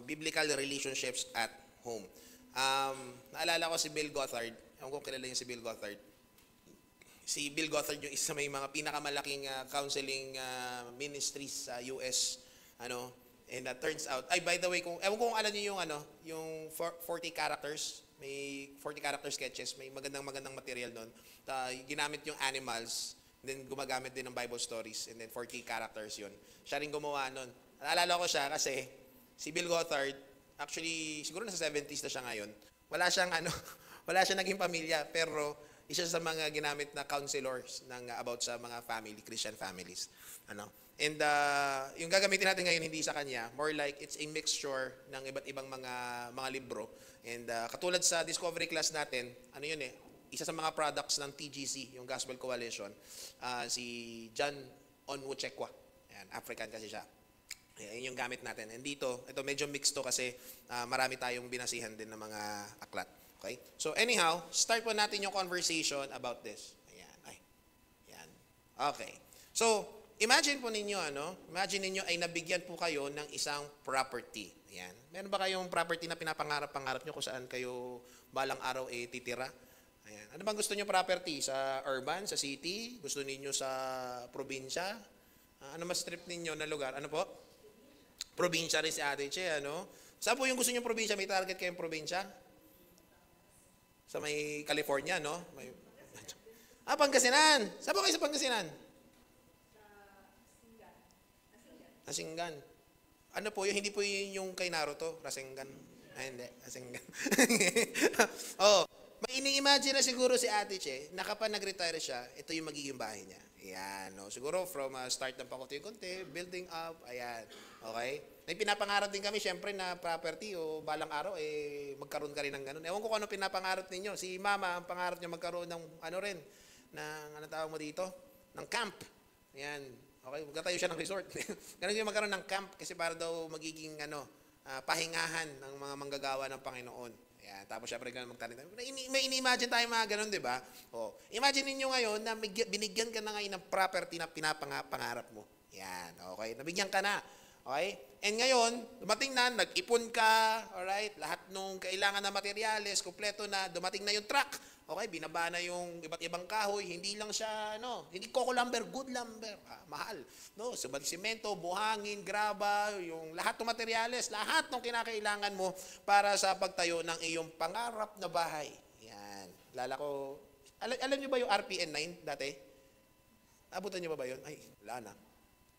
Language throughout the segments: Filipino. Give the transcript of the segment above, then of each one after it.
biblical relationships at home. Naalala ko si Bill Gothard. Ewan ko kilala niyo si Bill Gothard. Si Bill Gothard yung isa may mga pinakamalaking counseling ministries sa US. And that turns out, by the way, ewan ko kung alam niyo yung 40 characters, may 40 character sketches, may magandang material doon. Ginamit yung animals, then gumagamit din ng Bible stories, and then 40 characters yun. Siya rin gumawa nun. Naalala ko siya kasi si Bill Gothard, actually, siguro nasa 70s na siya ngayon. Wala siyang wala siyang naging pamilya, pero isa sa mga ginamit na counselors about sa mga family, Christian families. And yung gagamitin natin ngayon hindi sa kanya, more like it's a mixture ng iba't ibang mga libro. And katulad sa discovery class natin, isa sa mga products ng TGC, yung Gospel Coalition, si John Onwuchekwa. Ayan, African kasi siya. Ayan yung gamit natin. And ito medyo mixed to kasi marami tayong binasihan din ng mga aklat. Okay? So anyhow, start po natin yung conversation about this. Ayan. Okay. So, imagine po ninyo, imagine ninyo ay nabigyan po kayo ng isang property. Ayan. Meron ba kayong property na pinapangarap-pangarap nyo kung saan kayo balang araw titira? Ayan. Ano bang gusto nyo property? Sa urban, sa city? Gusto ninyo sa probinsya? Ano mas trip ninyo na lugar? Ano po? Probinsya rin si Ate Che, Saan po yung gusto nyo probinsya? May target kayong probinsya? Sa may California, Pangasinan. Saan po kayo sa Pangasinan? Asinggan. Ano po yun? Hindi po yun yung kay Naruto? Rasengan. Hindi. Asinggan. May ini-imagine na siguro si Ate Che na kapag nag-retire siya, ito yung magiging bahay niya. Ayan. Siguro from start ng pakunti-kunti, building up. Ayan. Okay? May pinapangarap din kami, syempre, na property o balang araw, magkaroon ka rin ng ganun. Ewan ko kung ano pinapangarap ninyo. Si Mama, ang pangarap niya magkaroon ng tawag mo dito? Ng camp. Ayan. Okay, magtatayo siya ng resort. Ganun yung magkaroon ng camp kasi para daw magiging pahingahan ng mga manggagawa ng Panginoon. Ayan, tapos syempre ganun magtanim. May ini-imagine tayo mga ganun, di ba? Imagine niyo ngayon na binigyan ka na ngayon ng property na pinapangarap mo. Ayan, okay? Nabigyan ka na. Okay? And ngayon, dumating na, nag-ipon ka, alright? Lahat nung kailangan na materyales, kumpleto na, dumating na yung truck. Okay, binaba na yung iba't ibang kahoy, hindi lang siya, hindi coco lumber, good lumber, mahal. Simento, buhangin, graba, yung lahat ng materyales, lahat ng kinakailangan mo para sa pagtayo ng iyong pangarap na bahay. Yan. Alam niyo ba yung RPN 9 dati? Abutan niyo ba yun? Ay, wala na.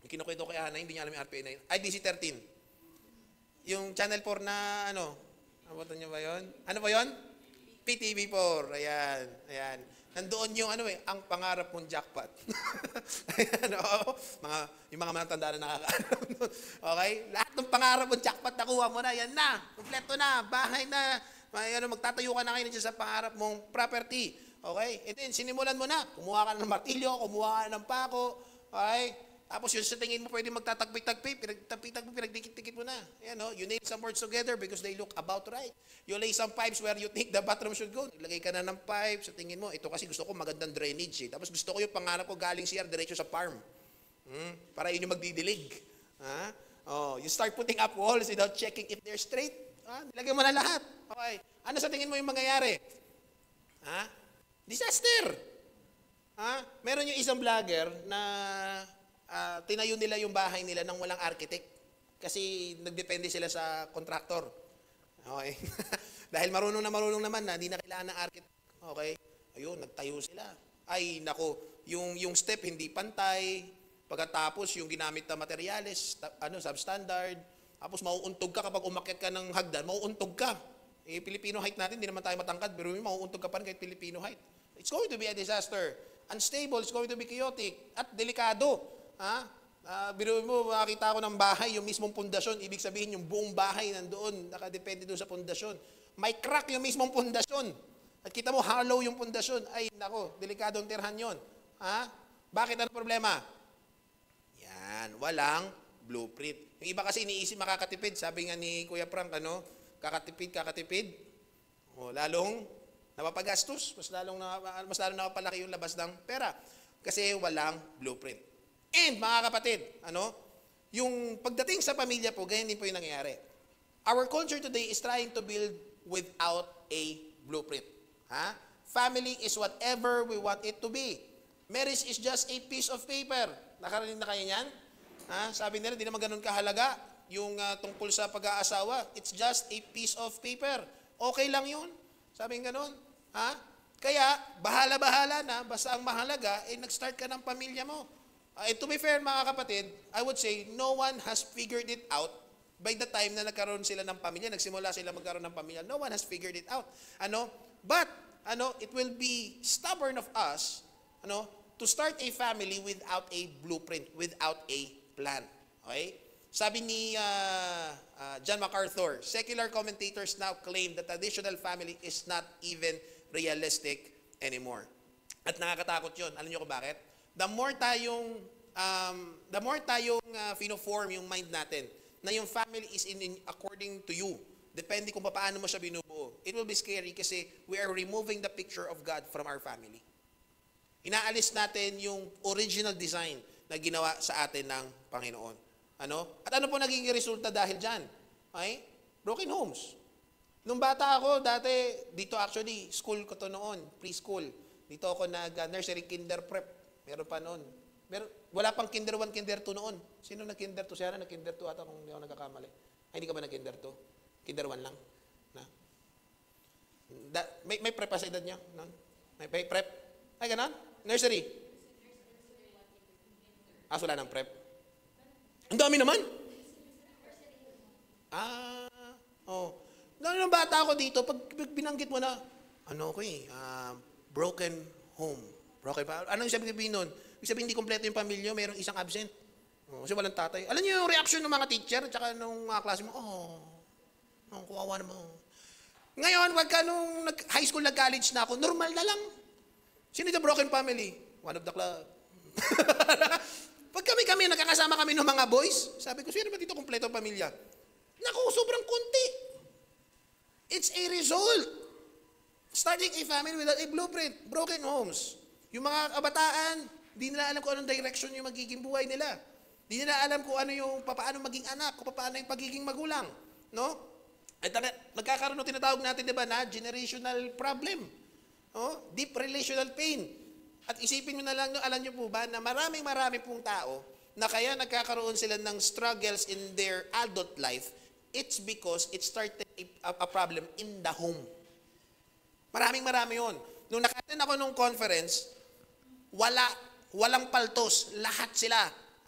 Yung kinukwento ko kay Hana, hindi niya alam yung RPN 9. Ay, DC-13. Yung Channel 4 na, abutan niyo ba yun? Ano ba yun? PTV4, ayan. Nandoon yung ang pangarap mong jackpot. Ayan, yung mga matanda na nakakaalam nun. Okay? Lahat ng pangarap mong jackpot, nakuha mo na, yan na, kompleto na, bahay na, magtatayo ka na ngayon sa pangarap mong property. Okay? And then, sinimulan mo na, kumuha ka ng martilyo, kumuha ka ng pako, okay? Tapos yung sa tingin mo pwede magtatagpi-tagpi, pinagdikit-dikit mo na. Ayan, you nail some words together because they look about right. You lay some pipes where you think the bathroom should go. Naglagay ka na ng pipe, sa tingin mo, ito kasi gusto ko magandang drainage. Tapos gusto ko yung pangarap ko galing CR diretso sa farm. Para yun yung magdidilig. You start putting up walls without checking if they're straight. Nilagay mo na lahat. Okay. Ano sa tingin mo yung mangyayari? Disaster. Meron yung isang vlogger na tinayo nila yung bahay nila nang walang architect kasi nagdepende sila sa contractor. Okay? Dahil marunong naman na hindi na kailangan ng architect. Okay? Ayun, nagtayo sila. Ay, nako, yung step hindi pantay. Pagkatapos yung ginamit na materyales, substandard. Tapos mauuntog ka kapag umakyat ka ng hagdan, mauuntog ka. Filipino height natin, hindi naman tayo matangkad, pero mauuntog ka pa rin kahit Filipino height. It's going to be a disaster. Unstable, it's going to be chaotic at delikado. Biro mo, makakita ko ng bahay, yung mismong pundasyon, ibig sabihin yung buong bahay nandoon, nakadepende doon sa pundasyon. May crack yung mismong pundasyon. At kita mo, hollow yung pundasyon. Ay, nako, delikadong tirhan yun. Bakit? Ano problema? Yan, walang blueprint. Yung iba kasi iniisip makakatipid. Sabi nga ni Kuya Frank, kakatipid. Lalong napapagastos, mas lalong nakapalaki yung labas ng pera. Kasi walang blueprint. And mga kapatid, yung pagdating sa pamilya po, ganyan din po yung nangyayari. Our culture today is trying to build without a blueprint. Ha? Family is whatever we want it to be. Marriage is just a piece of paper. Nakarinig na kayo niyan? Ha? Sabi nila, di naman ganun kahalaga yung tungkol sa pag-aasawa. It's just a piece of paper. Okay lang yun. Sabi nga ganun. Ha? Kaya, bahala-bahala na, basta ang mahalaga, nag-start ka ng pamilya mo. To be fair, mga kapatid, I would say, no one has figured it out by the time na nagkaroon sila ng pamilya, nagsimula sila magkaroon ng pamilya. No one has figured it out. But, it will be stubborn of us, to start a family without a blueprint, without a plan. Okay? Sabi ni John MacArthur, secular commentators now claim that traditional family is not even realistic anymore. At nakakatakot yun. Alam niyo kung bakit? The more tayong fino-form yung mind natin, na yung family is according to you, depende kung paano mo siya binubuo, it will be scary kasi we are removing the picture of God from our family. Inaalis natin yung original design na ginawa sa atin ng Panginoon. At ano po naging resulta dahil dyan? Okay? Broken homes. Nung bata ako, dati, dito actually, school ko to noon, preschool. Dito ako nag-nursery, kinder, prep. Meron pa noon. Wala pang kinder 1, kinder 2 noon. Sino nag-kinder 2? Siya na nag-kinder 2 ata kung hindi ako nagkakamali. Ay, hindi ka ba nag-kinder 2? Kinder 1 lang. May prep pa sa edad niya? No? May prep? Ay, ganon? Nursery? Wala ng prep. Ang dami naman. Nung bata ako dito, pag binanggit mo na, broken home. Broken pa. Anong sabihin nun? Ibig sabihin, hindi kompleto yung pamilya, mayroong isang absent. Kasi walang tatay. Alam niyo yung reaction ng mga teacher at saka ng mga klase mo, kuwawa naman. Ngayon, wagka nung high school, nag-college na ako, normal na lang. Sino the broken family? One of the club. Pag kami, nakakasama kami ng mga boys, sabi ko, sino ba dito kompleto ang pamilya? Naku, sobrang konti. It's a result. Starting a family without a blueprint. Broken homes. Yung mga kabataan, di nila alam kung anong direction yung magiging buhay nila. Di nila alam kung ano yung paano maging anak, kung paano yung pagiging magulang. No? At nagkakaroon ng tinatawag natin, di ba, na generational problem. Deep relational pain. At isipin nyo na lang, alam nyo po ba, na marami pong tao na kaya nagkakaroon sila ng struggles in their adult life, it's because it started a problem in the home. Marami yun. Nung naka-attend ako nung conference, walang paltos, lahat sila.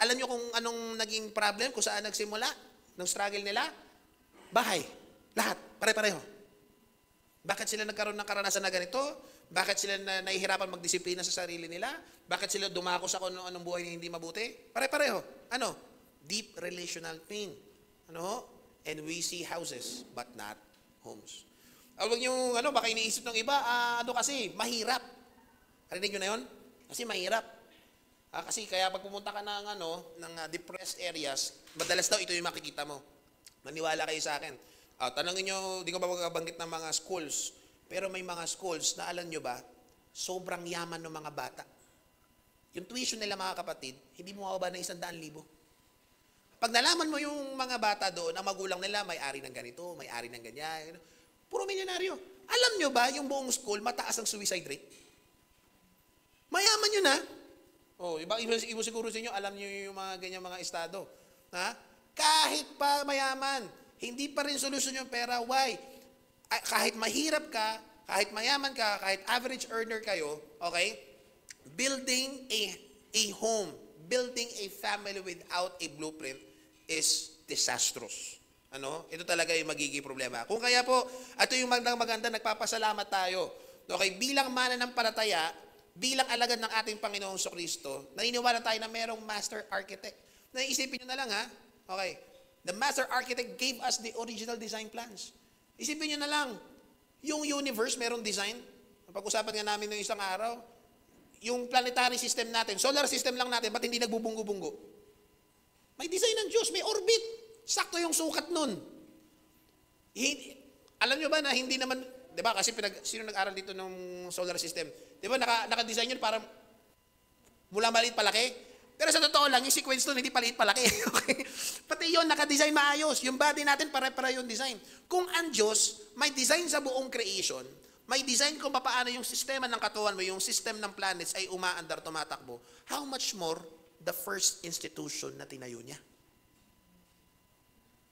Alam nyo kung anong naging problem, kung saan nagsimula, ng struggle nila? Bahay. Lahat. Pare-pareho. Bakit sila nagkaroon ng karanasan na ganito? Bakit sila nahihirapan magdisiplina sa sarili nila? Bakit sila dumako sa kung anong buhay na hindi mabuti? Pare-pareho. Deep relational pain. And we see houses, but not homes. Huwag nyo, baka iniisip ng iba, kasi, mahirap. Karinig nyo na yun? Kasi mahirap. Kasi kaya pag pumunta ka ng depressed areas, madalas daw ito yung makikita mo. Maniwala kayo sa akin. Tanongin nyo, di ko ba magbabanggit ng mga schools, pero may mga schools na alam nyo ba, sobrang yaman ng mga bata. Yung tuition nila mga kapatid, hindi mo mababa ng 100,000. Pag nalaman mo yung mga bata doon, ang magulang nila may-ari ng ganito, may-ari ng ganyan, puro milyonaryo. Alam nyo ba, yung buong school, mataas ang suicide rate? Mayaman yun, ha? Iba siguro sa inyo, alam nyo yung mga ganyan mga estado. Ha? Kahit pa mayaman, hindi pa rin solusyon yung pera. Why? Kahit mahirap ka, kahit mayaman ka, kahit average earner kayo, okay? Building a home, building a family without a blueprint is disastrous. Ito talaga yung magiging problema. Kung kaya po, ito yung maganda, nagpapasalamat tayo. Okay, bilang mananampalataya, bilang alagad ng ating Panginoong Kristo, naniniwala tayo na merong master architect. Naisipin nyo na lang, ha? Okay. The master architect gave us the original design plans. Isipin nyo na lang, yung universe merong design. Pag-usapan nga namin ng isang araw, yung planetary system natin, solar system lang natin, ba't hindi nagbubunggo-bunggo? May design ng Diyos, may orbit. Sakto yung sukat nun. Alam nyo ba na hindi naman, di ba, kasi sino nag-aral dito ng solar system? Di ba, naka-design yun para mula maliit palaki? Pero sa totoo lang, yung sequence doon, hindi paliit palaki. Okay? Pati yun, nakadesign maayos. Yung body natin, pare-para yung design. Kung ang Diyos, may design sa buong creation, may design kung paano yung sistema ng katawan mo, yung system ng planets ay umaandar, tumatakbo, how much more the first institution na tinayo niya?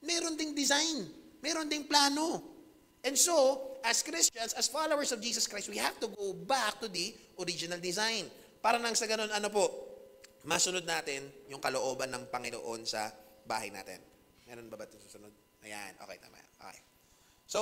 Meron ding design. Meron ding plano. And so, as Christians, as followers of Jesus Christ, we have to go back to the original design. Para nang sa ganun, masunod natin yung kalooban ng Panginoon sa bahay natin. Meron ba ito susunod? Ayan, okay, tama. Okay. So,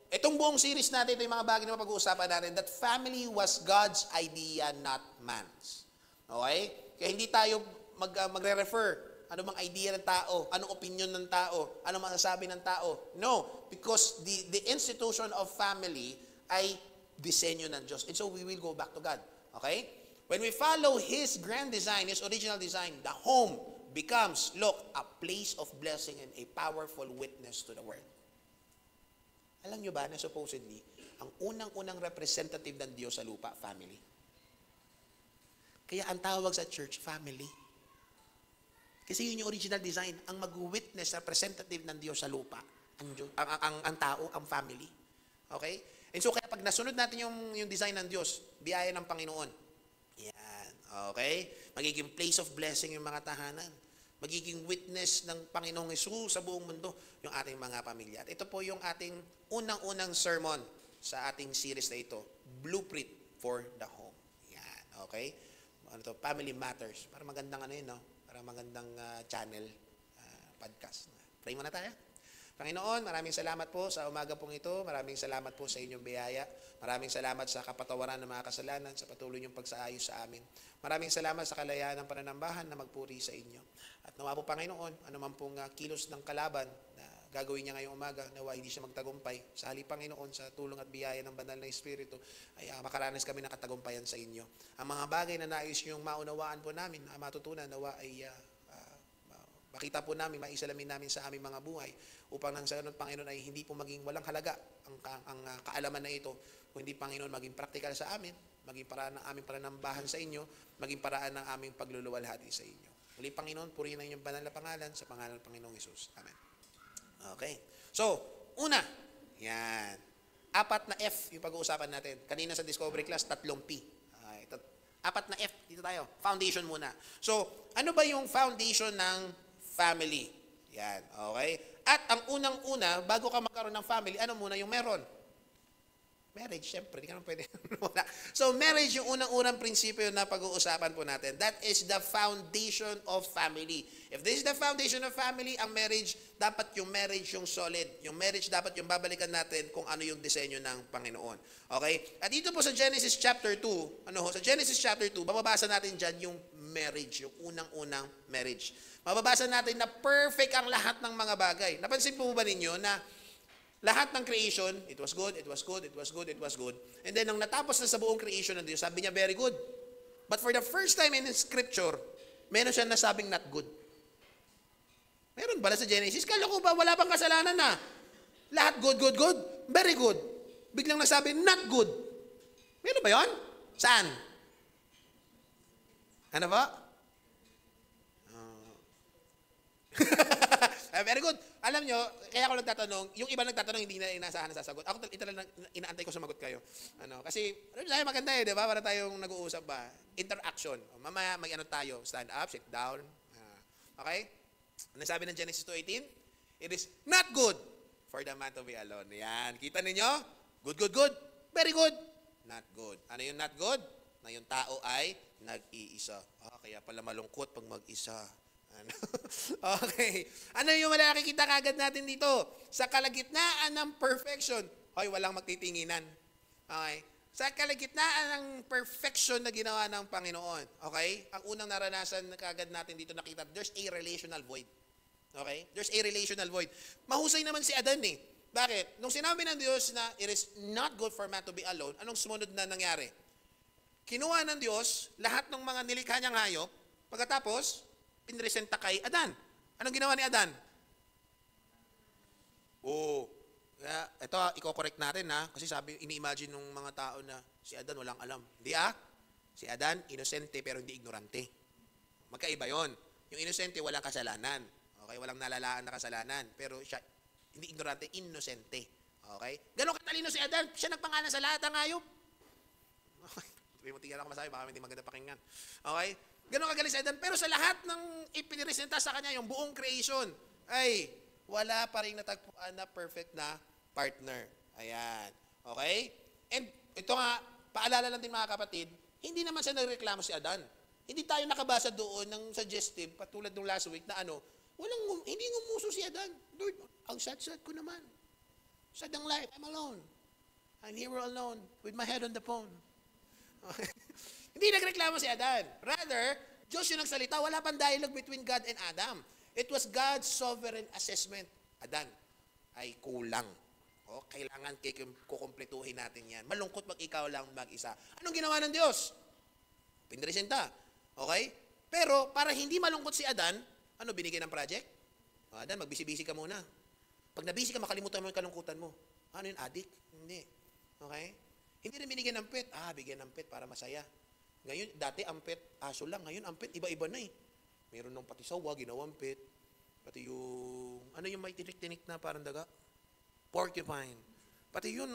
itong buong series natin, ito yung mga bagay na mapag-uusapan natin, that family was God's idea, not man's. Okay? Kaya hindi tayo magre-refer. Ano bang idea ng tao? Anong opinion ng tao? Anong masasabi ng tao? No, because the institution of family ay disenyo ng Diyos. And so we will go back to God. Okay? When we follow His grand design, His original design, the home becomes, a place of blessing and a powerful witness to the world. Alam nyo ba na supposedly, ang unang-unang representative ng Diyos sa lupa, family. Kaya ang tawag sa church, family. Kasi yun yung original design, ang mag-witness, representative ng Diyos sa lupa, ang tao, ang family. Okay? And so kaya pag nasunod natin yung design ng Diyos, biyaya ng Panginoon. Yan. Okay? Magiging place of blessing yung mga tahanan. Magiging witness ng Panginoong Hesus sa buong mundo yung ating mga pamilya. At ito po yung ating unang-unang sermon sa ating series na ito, Blueprint for the Home. Yan. Okay? Family Matters. Para magandang no? Para magandang channel, podcast. Pray muna tayo. Panginoon, maraming salamat po sa umaga pong ito. Maraming salamat po sa inyong biyaya. Maraming salamat sa kapatawaran ng mga kasalanan, sa patuloy niyong pagsaayos sa amin. Maraming salamat sa kalayaan ng pananambahan na magpuri sa inyo. At nawa po, Panginoon, anuman pong kilos ng kalaban na gagawin niya ngayong umaga, nawa hindi siya magtagumpay. Sa halip, Panginoon, sa tulong at biyaya ng banal na Espiritu, ay makaranas kami ng katagumpayan sa inyo. Ang mga bagay na nais niyong maunawaan po namin, matutunan, nawa ay makita po namin, maisalamin namin sa aming mga buhay upang nang sa ganun, Panginoon, ay hindi po maging walang halaga ang kaalaman na ito, kundi, Panginoon, maging praktikal sa amin, maging paraan ng aming pananambahan sa inyo, maging paraan ng aming pagluluwalhati sa inyo. Muli, Panginoon, purihin ang inyong banal na pangalan sa pangalan ng Panginoong Hesus. Amen. Okay. So, una, yan. 4 na F yung pag-uusapan natin. Kanina sa Discovery Class, 3 P. Okay. 4 na F, dito tayo. Foundation muna. So, ano ba yung foundation ng family? Yan. Okay. At ang unang-una, bago ka magkaroon ng family, ano muna yung meron? Marriage, syempre, di ka naman pwede. So, marriage yung unang-unang prinsipyo na pag-uusapan po natin. That is the foundation of family. If this is the foundation of family, ang marriage, dapat yung marriage yung solid. Yung marriage, dapat yung babalikan natin kung ano yung disenyo ng Panginoon. Okay? At dito po sa Genesis chapter 2, sa Genesis chapter 2, mababasa natin dyan yung marriage, yung unang-unang marriage. Mababasa natin na perfect ang lahat ng mga bagay. Napansin po ba ninyo na lahat ng creation, it was good, it was good, it was good, it was good. And then, nang natapos na sa buong creation ng Diyos, sabi niya, very good. But for the first time in Scripture, meron siya nasabing not good. Meron bala sa Genesis? Kala ko ba, wala pang kasalanan na. Lahat good, good, good. Very good. Biglang nasabi, not good. Meron ba yun? Saan? Ano ba? Very good. Alam nyo, kaya ako nagtatanong, yung iba nagtatanong, hindi na inasahan na sasagot. Ako talagang inaantay ko sumagot kayo. Kasi, maganda di ba? Para tayong nag-uusap ba? Interaction. Mamaya, tayo. Stand up, sit down. Okay? Ano sabi ng Genesis 2:18? It is not good for the man to be alone. Yan. Kita ninyo? Good, good, good. Very good. Not good. Ano yung not good? Na yung tao ay nag-iisa. Kaya pala malungkot pag mag-isa. Okay. Ano yung makikita kagad natin dito? Sa kalagitnaan ng perfection, walang magtitinginan. Okay? Sa kalagitnaan ng perfection na ginawa ng Panginoon. Okay? Ang unang naranasan na kagad natin dito nakita, there's a relational void. Okay? There's a relational void. Mahusay naman si Adan eh. Bakit? Nung sinabi ng Diyos na it is not good for man to be alone, anong sumunod na nangyari? Kinuha ng Diyos lahat ng mga nilikha niyang hayop, pagkatapos, pinresenta kay Adan. Anong ginawa ni Adan? Ito, i-correct natin kasi ini-imagine ng mga tao na si Adan walang alam. Hindi Si Adan, inosente pero hindi ignorante. Magkaiba yon. Yung inosente, walang kasalanan. Okay? Walang nalalaan na kasalanan. Pero siya, hindi ignorante, inosente. Okay? Ganon katalino si Adan. Siya nagpangalan sa lahat ng hayop. Okay? Tingnan ako masabi, baka hindi maganda pakinggan. Okay? Ganon kagaling si Adan. Pero sa lahat ng ipiniresenta sa kanya, yung buong creation, ay wala pa rin natagpuan na perfect na partner. Ayan. Okay? And ito nga, paalala lang din mga kapatid, hindi naman siya nagreklamo si Adan. Hindi tayo nakabasa doon ng suggestive, patulad ng last week na hindi ngumuso si Adan. Lord, ang sad-sad ko naman. Sad ang life, I'm alone. I'm here alone with my head on the phone. Hindi nagreklamo si Adan. Rather, Diyos yung nagsalita, wala pang dialogue between God and Adam. It was God's sovereign assessment. Adan, ay kulang. O, kailangan kukumpletuhin natin yan. Malungkot pag ikaw lang mag-isa. Anong ginawa ng Diyos? Pinresenta. Okay? Pero, para hindi malungkot si Adan, ano binigay ng project? O, Adan, magbisi-bisi ka muna. Pag nabisi ka, makalimutan mo yung kalungkutan mo. Ano yun? Addict? Hindi. Okay? Hindi rin binigyan ng pet. Bigyan ng pet para masaya. Ngayon, dati ang pet, aso lang. Ngayon, ang pet, iba-iba na eh. Meron ng pati sawa, ginawang pet. Pati yung, ano yung may tinik-tinik na parang daga? Porcupine. Pati yun,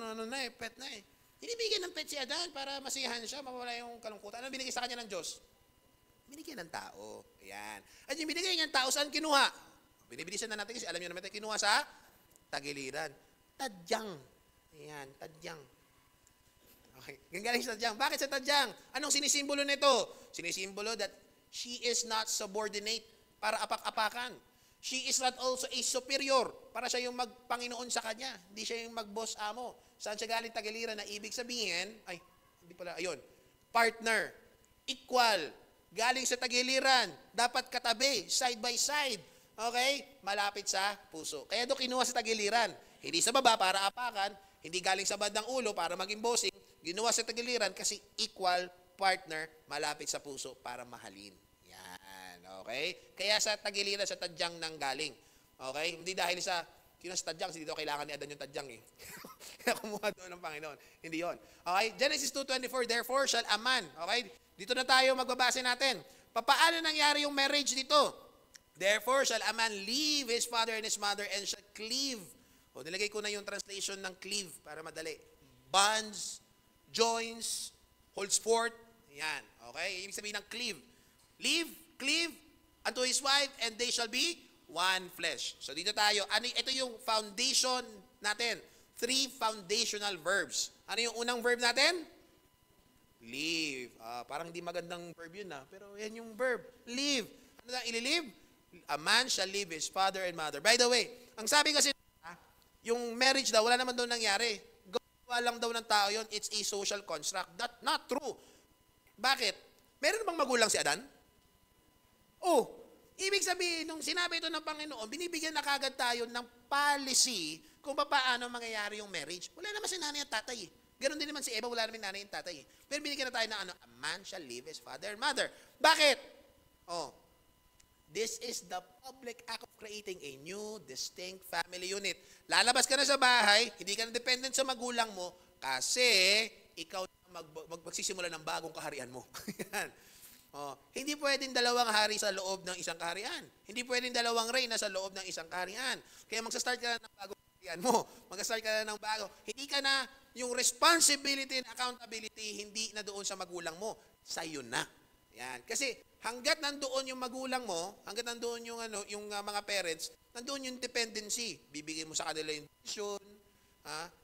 pet na eh. Hindi binigyan ng pet si Adan para masiyahan siya, mawala yung kalungkutan. Ano binigay sa kanya ng Diyos? Binigyan ng tao. Ayan. At yung binigay niyang tao, saan kinuha? Binibilisan na natin kasi alam niyo naman tayo, kinuha sa tagiliran. Tadyang. Ayan, tadyang. Okay. Galing sa tadyang. Bakit sa tadyang? Anong sinisimbolo nito? Sinisimbolo that she is not subordinate para apak-apakan. She is not also a superior para siya yung magpanginoon sa kanya. Hindi siya yung mag-boss amo. Saan siya galing tagiliran na ibig sabihin, partner, equal, galing sa tagiliran, dapat katabi, side by side. Okay? Malapit sa puso. Kaya doon kinuha sa tagiliran. Hindi sa baba para apakan, hindi galing sa bandang ulo para maging bossing, ginawa sa tagiliran kasi equal partner, malapit sa puso para mahalin. Yan. Okay? Kaya sa tagiliran, sa tadyang nang galing. Okay? Hindi dahil sa kinuha sa tadyang, kasi dito kailangan ni Adan yung tadyang eh. Kaya kumuha doon ng Panginoon. Hindi yon. Okay? Genesis 2:24, therefore shall a man. Okay? Dito na tayo magbabase natin. Paano nangyari yung marriage dito? Therefore shall a man leave his father and his mother and shall cleave. O, nilagay ko na yung translation ng cleave para madali. Bonds, joins, holds forth. Yan. Okay? Ibig sabihin ng cleave. Cleave unto his wife and they shall be one flesh. So dito tayo. Ito yung foundation natin. 3 foundational verbs. Ano yung unang verb natin? Leave. Parang di magandang verb yun pero yan yung verb. Leave. Ano na ililive? A man shall leave his father and mother. By the way, ang sabi kasi yung marriage daw, wala naman daw nangyari. Gawa lang daw ng tao yun. It's a social construct. That's not true. Bakit? Meron bang magulang si Adan? Ibig sabihin, nung sinabi ito ng Panginoon, binibigyan na kagad tayo ng policy kung paano mangyayari yung marriage. Wala naman si nanay at tatay. Ganon din naman si Eva, wala naman nanay at tatay. Pero binigyan na tayo ng a man shall leave his father and mother. Bakit? This is the public act of creating a new, distinct family unit. Lalabas ka na sa bahay, hindi ka na dependent sa magulang mo, kasi ikaw magsisimula ng bagong kaharian mo. Hindi pwedeng dalawang hari sa loob ng isang kaharian. Hindi pwedeng dalawang reyna sa loob ng isang kaharian. Kaya magsa-start ka na ng bagong kaharian mo. Mag-start ka na ng bago. Hindi ka na, yung responsibility and accountability, hindi na doon sa magulang mo. Sa'yo na. Yan. Kasi hanggat nandoon yung magulang mo, hanggat nandoon yung mga parents, nandoon yung dependency. Bibigay mo sa kanila yung decision,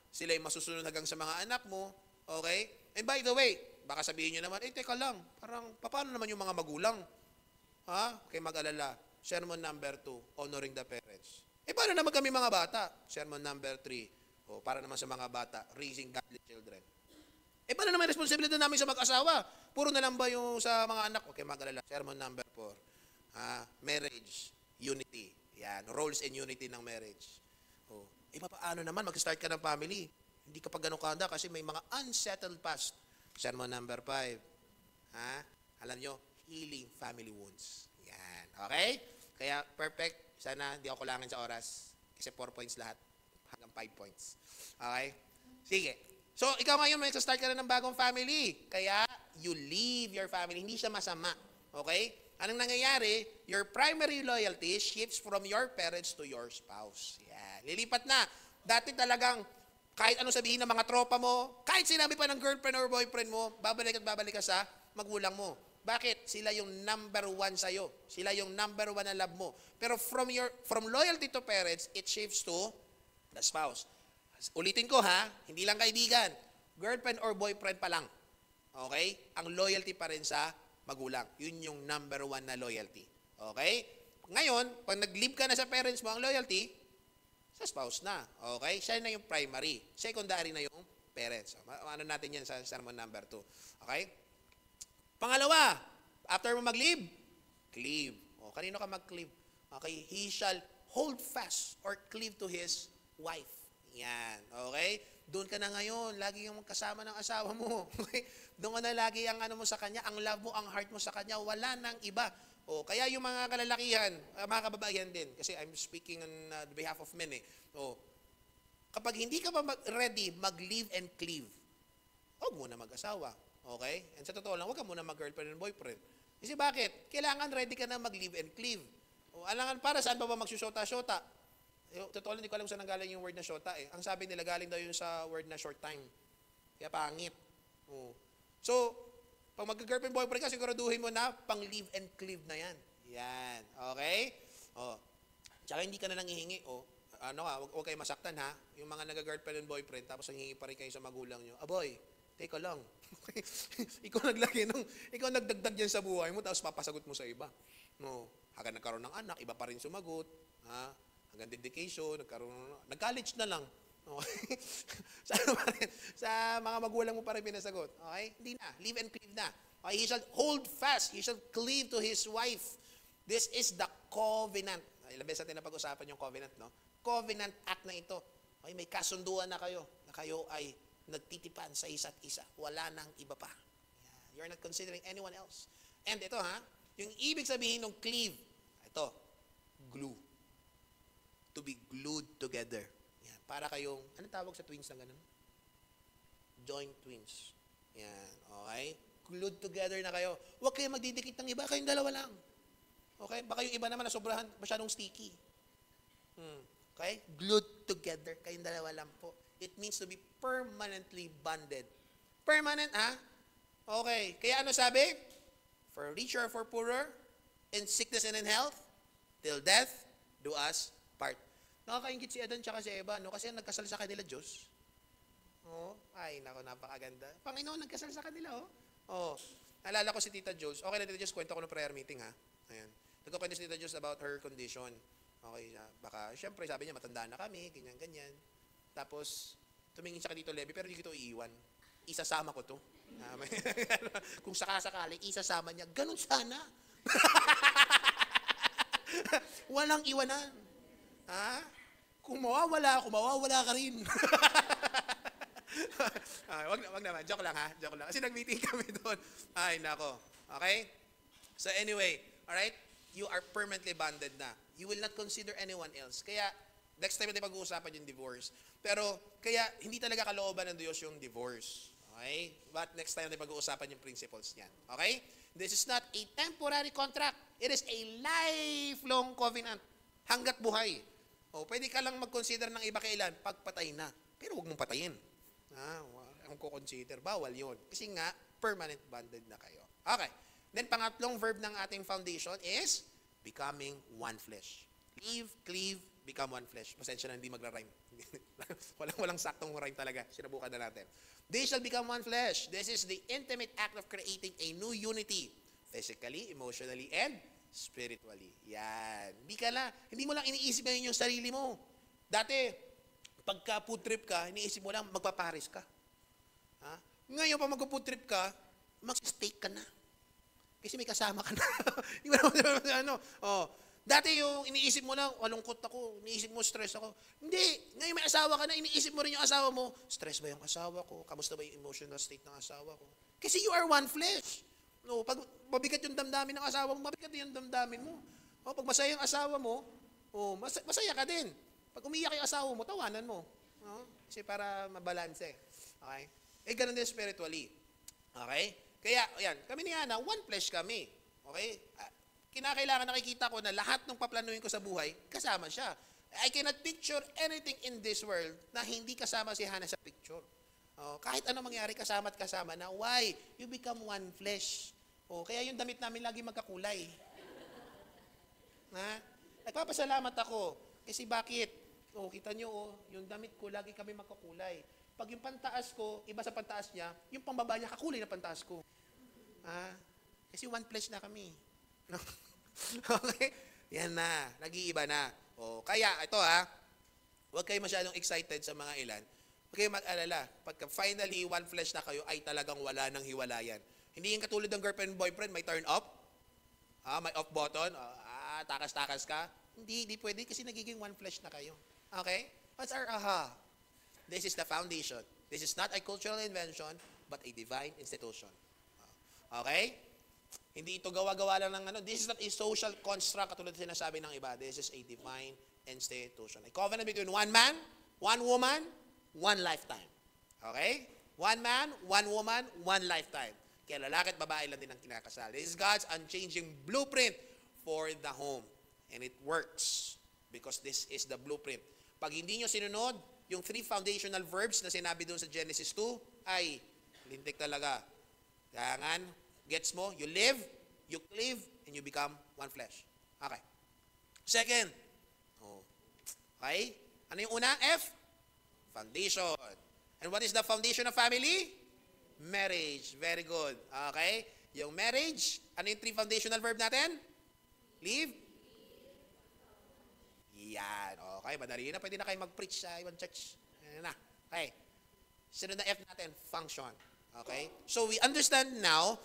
sila yung masusunod hanggang sa mga anak mo. Okay? And by the way, baka sabihin nyo naman, teka lang, parang, paano naman yung mga magulang? Kaya mag-alala. Sermon number 2, honoring the parents. Paano naman kami mga bata? Sermon number 3, para naman sa mga bata, raising godly children. Paano naman responsibilidad namin sa mag-asawa? Puro na lang ba yung sa mga anak? Okay, mag-alala. Sermon number 4, marriage, unity. Yan, roles and unity ng marriage. Paano naman, mag-start ka ng family? Hindi ka pa ganun kahanda kasi may mga unsettled past. Sermon number 5. Alam nyo, healing family wounds. Yan. Okay? Kaya perfect. Sana hindi ako kulangin sa oras. Kasi 4 points lahat. Hanggang 5 points. Okay? Sige. So, ikaw ngayon, mag-start ka na ng bagong family. Kaya, you leave your family. Hindi siya masama. Okay? Anong nangyayari? Your primary loyalty shifts from your parents to your spouse. Yan. Lilipat na. Dati talagang kahit ano sabihin ng mga tropa mo, kahit sinabi pa ng girlfriend or boyfriend mo, babalik at babalik ka sa magulang mo. Bakit? Sila yung number one sa'yo. Sila yung number one na love mo. Pero from loyalty to parents, it shifts to the spouse. Ulitin ko ha, hindi lang kaibigan. Girlfriend or boyfriend pa lang. Okay? Ang loyalty pa rin sa magulang. Yun yung number one na loyalty. Okay? Ngayon, pag nag-leave ka na sa parents mo, ang loyalty, sa spouse na. Okay? Siya na yung primary. Secondary na yung parents. Ano natin yan sa sermon number 2. Okay? Pangalawa, after mo mag-leave, cleave. O, kanino ka mag-cleave? Okay? He shall hold fast or cleave to his wife. Yan. Okay? Doon ka na ngayon, lagi yung kasama ng asawa mo. Okay? Doon ka na lagi ang ano mo sa kanya, ang love mo, ang heart mo sa kanya, wala nang iba. O, kaya yung mga kalalakihan, mga kababaihan din, kasi I'm speaking on the behalf of men eh. O, kapag hindi ka pa ready mag-live and cleave, huwag muna mag-asawa. Okay? And sa totoo lang, huwag ka muna mag-girlfriend and boyfriend. Kasi bakit? Kailangan ready ka na mag-live and cleave. O, alangan para saan pa ba magsusyota-syota? Totoo lang, hindi ko alam saan nanggaling yung word na syota eh. Ang sabi nila, galing daw yun sa word na short time. Kaya pangit. O. So, pag mag-girlfriend boyfriend ka, siguraduhin mo na pang-live and cleave na yan. Yan. Okay? O. Tsaka hindi ka na nanghihingi. O. Ano ka, huwag kayo masaktan ha. Yung mga nag-girlfriend and boyfriend, tapos nanghihingi pa rin kayo sa magulang nyo. Aboy, teka lang. Ikaw naglagay ikaw nagdagdag yan sa buhay mo, tapos papasagot mo sa iba. No. Hanggang nagkaroon ng anak, iba pa rin sumagot. Ha? Hanggang dedication, nag-college na lang. Okay? sa mga magulang mo pa rin pinasagot. Okay? Hindi na. Live and cleave na. Okay? He shall hold fast. He shall cleave to his wife. This is the covenant. Ilang beses natin napag-usapan yung covenant, no? Covenant act na ito. Okay? May kasunduan na kayo ay nagtitipan sa isa't isa. Wala nang iba pa. You're not considering anyone else. And ito ha, yung ibig sabihin ng cleave, ito, glue. To be glued together. Yan. Para kayong, ano tawag sa twins na ganun? Joint twins. Yan. Okay? Glued together na kayo. Huwag kayong magdidikit ng iba, kayong dalawa lang. Okay? Baka yung iba naman na sobrahan, masyadong sticky. Okay? Glued together, kayong dalawa lang po. It means to be permanently bonded. Permanent, ha? Okay. Kaya ano sabi? For richer or for poorer, in sickness and in health, till death, do us part. Nakakaingit si Adan tsaka si Eva, no? Kasi nagkasal sa kanila Diyos. Oh, ay, nako, napakaganda. Panginoon, nagkasal sa kanila, oh. Oh, naalala ko si Tita Jules. Okay na, Tita Jules, kwento ko ng prayer meeting, ha? Ayan. Nagkukwento si Tita Jules about her condition. Okay, baka, syempre, sabi niya, matanda na kami, ganyan-ganyan. Tapos, tumingin siya kay Tito Levi, pero hindi ko ito iiwan. Isasama ko to. Kung sakasakali, isasama niya. Ganun sana. Walang iwanan. Ha? Kung mawawala ka rin. Wag naman. Joke lang ha. Joke lang. Kasi nag-meeting kami doon. Ay, nako. Okay? So anyway, alright? You are permanently bonded na. You will not consider anyone else. Kaya, next time natin pag-uusapan yung divorce. Pero, kaya, hindi talaga kalooban ng Diyos yung divorce. Okay? But next time natin pag-uusapan yung principles niyan. Okay? This is not a temporary contract. It is a lifelong covenant. Hanggat buhay. O, pwede ka lang mag-consider ng iba kailan pagpatay na. Pero huwag mong patayin. Ang ko-consider. Bawal yun. Kasi nga, permanent bonded na kayo. Okay. Then, pangatlong verb ng ating foundation is becoming one flesh. Leave, cleave, become one flesh. Pasensya na, hindi magra-rhyme. walang saktong rhyme talaga. Sinabukan na natin. They shall become one flesh. This is the intimate act of creating a new unity. Physically, emotionally, and spiritually. Yan. Hindi mo lang iniisip ngayon yung sarili mo. Dati, pagka food trip ka, iniisip mo lang, magpaparis ka. Ha? Ngayon, pag mag-food trip ka, mag-steak ka na. Kasi may kasama ka na. Dati yung iniisip mo lang, malungkot ako, iniisip mo, stress ako. Hindi. Ngayon may asawa ka na, iniisip mo rin yung asawa mo, stress ba yung asawa ko? Kamusta ba yung emotional state ng asawa ko? Kasi you are one flesh. No, pag mabigat yung damdamin ng asawa mo, mabigat yung damdamin mo. Pag masaya yung asawa mo, masaya ka din. Pag umiyak yung asawa mo, tawanan mo. Kasi para mabalanse. Okay? Ganun din spiritually. Okay? Kaya, yan, kami ni Hannah, one flesh kami. Okay? kinakailangan nakikita ko na lahat ng paplanuhin ko sa buhay, kasama siya. I cannot picture anything in this world na hindi kasama si Hannah sa picture. Kahit ano mangyari, kasama at kasama na. Why? You become one flesh. Kaya yung damit namin lagi magkakulay. Nagpapasalamat ako. Kasi bakit? Kita nyo, yung damit ko, lagi kami magkakulay. Pag yung pantaas ko, iba sa pantaas niya, yung pambaba niya, kakulay na pantaas ko. Kasi one flesh na kami. Okay? Yan na. Nag-iiba na. Kaya, ito huwag kayo masyadong excited sa mga ilan. Huwag kayo mag-alala. Pagka finally, one flesh na kayo, ay talagang wala ng hiwalayan. Hindi yung katulad ng girlfriend, boyfriend, may turn up. May off button. Takas-takas ka. Hindi pwede kasi nagiging one flesh na kayo. Okay? What's our aha? This is the foundation. This is not a cultural invention, but a divine institution. Okay? Hindi ito gawa-gawa lang ng This is not a social construct katulad sinasabi ng iba. This is a divine institution. A covenant between one man, one woman, one lifetime. Okay? One man, one woman, one lifetime. Kaya lalaki at babae lang din ang kinakasal. This is God's unchanging blueprint for the home. And it works because this is the blueprint. Pag hindi nyo sinunod, yung 3 foundational verbs na sinabi doon sa Genesis 2, ay lintik talaga. Kailangan, gets mo, you live, you cleave, and you become one flesh. Okay. Second, okay, ano yung una? F? Foundation. And what is the foundation of family? Marriage. Very good. Okay. Yung marriage, ano yung 3 foundational verb natin? Live. Yan. Okay, madali na. Pwede na kayo mag-preach sa ibang church. Yan na. Okay. Sunod na F natin, function. Okay? So we understand now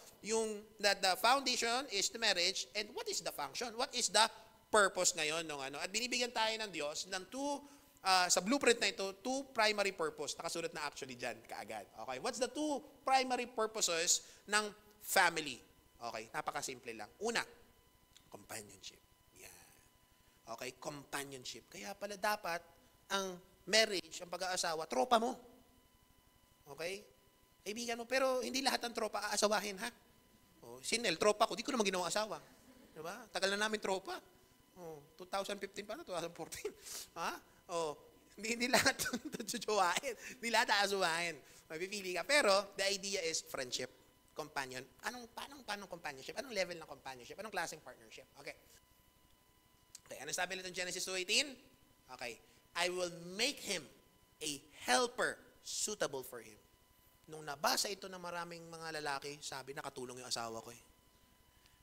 that the foundation is the marriage, and what is the function? What is the purpose ngayon ng At binibigyan tayo ng Diyos ng sa blueprint na ito, 2 primary purpose. Nakasulat na actually dyan kaagad. Okay? What's the 2 primary purposes ng family? Okay? Napakasimple lang. Una, companionship. Okay, companionship. Kaya pala dapat ang marriage, ang pag-aasawa, tropa mo. Okay? Kaibigan mo, pero hindi lahat ng tropa aasawahin, ha? Si Nel, tropa ko, di ko naman ginawang asawa. Diba? Tagal na namin tropa. 2015 pa na, 2014. Hindi lahat tutsuwain. Hindi lahat aasawahin. Mapipili ka. Pero, the idea is friendship, companion. Paano companionship? Anong level ng companionship? Anong klaseng partnership? Okay. Okay, ano sabi nito in Genesis 2:18? Okay, I will make him a helper suitable for him. Nung nabasa ito ng maraming mga lalaki, sabi, nakatulong yung asawa ko eh.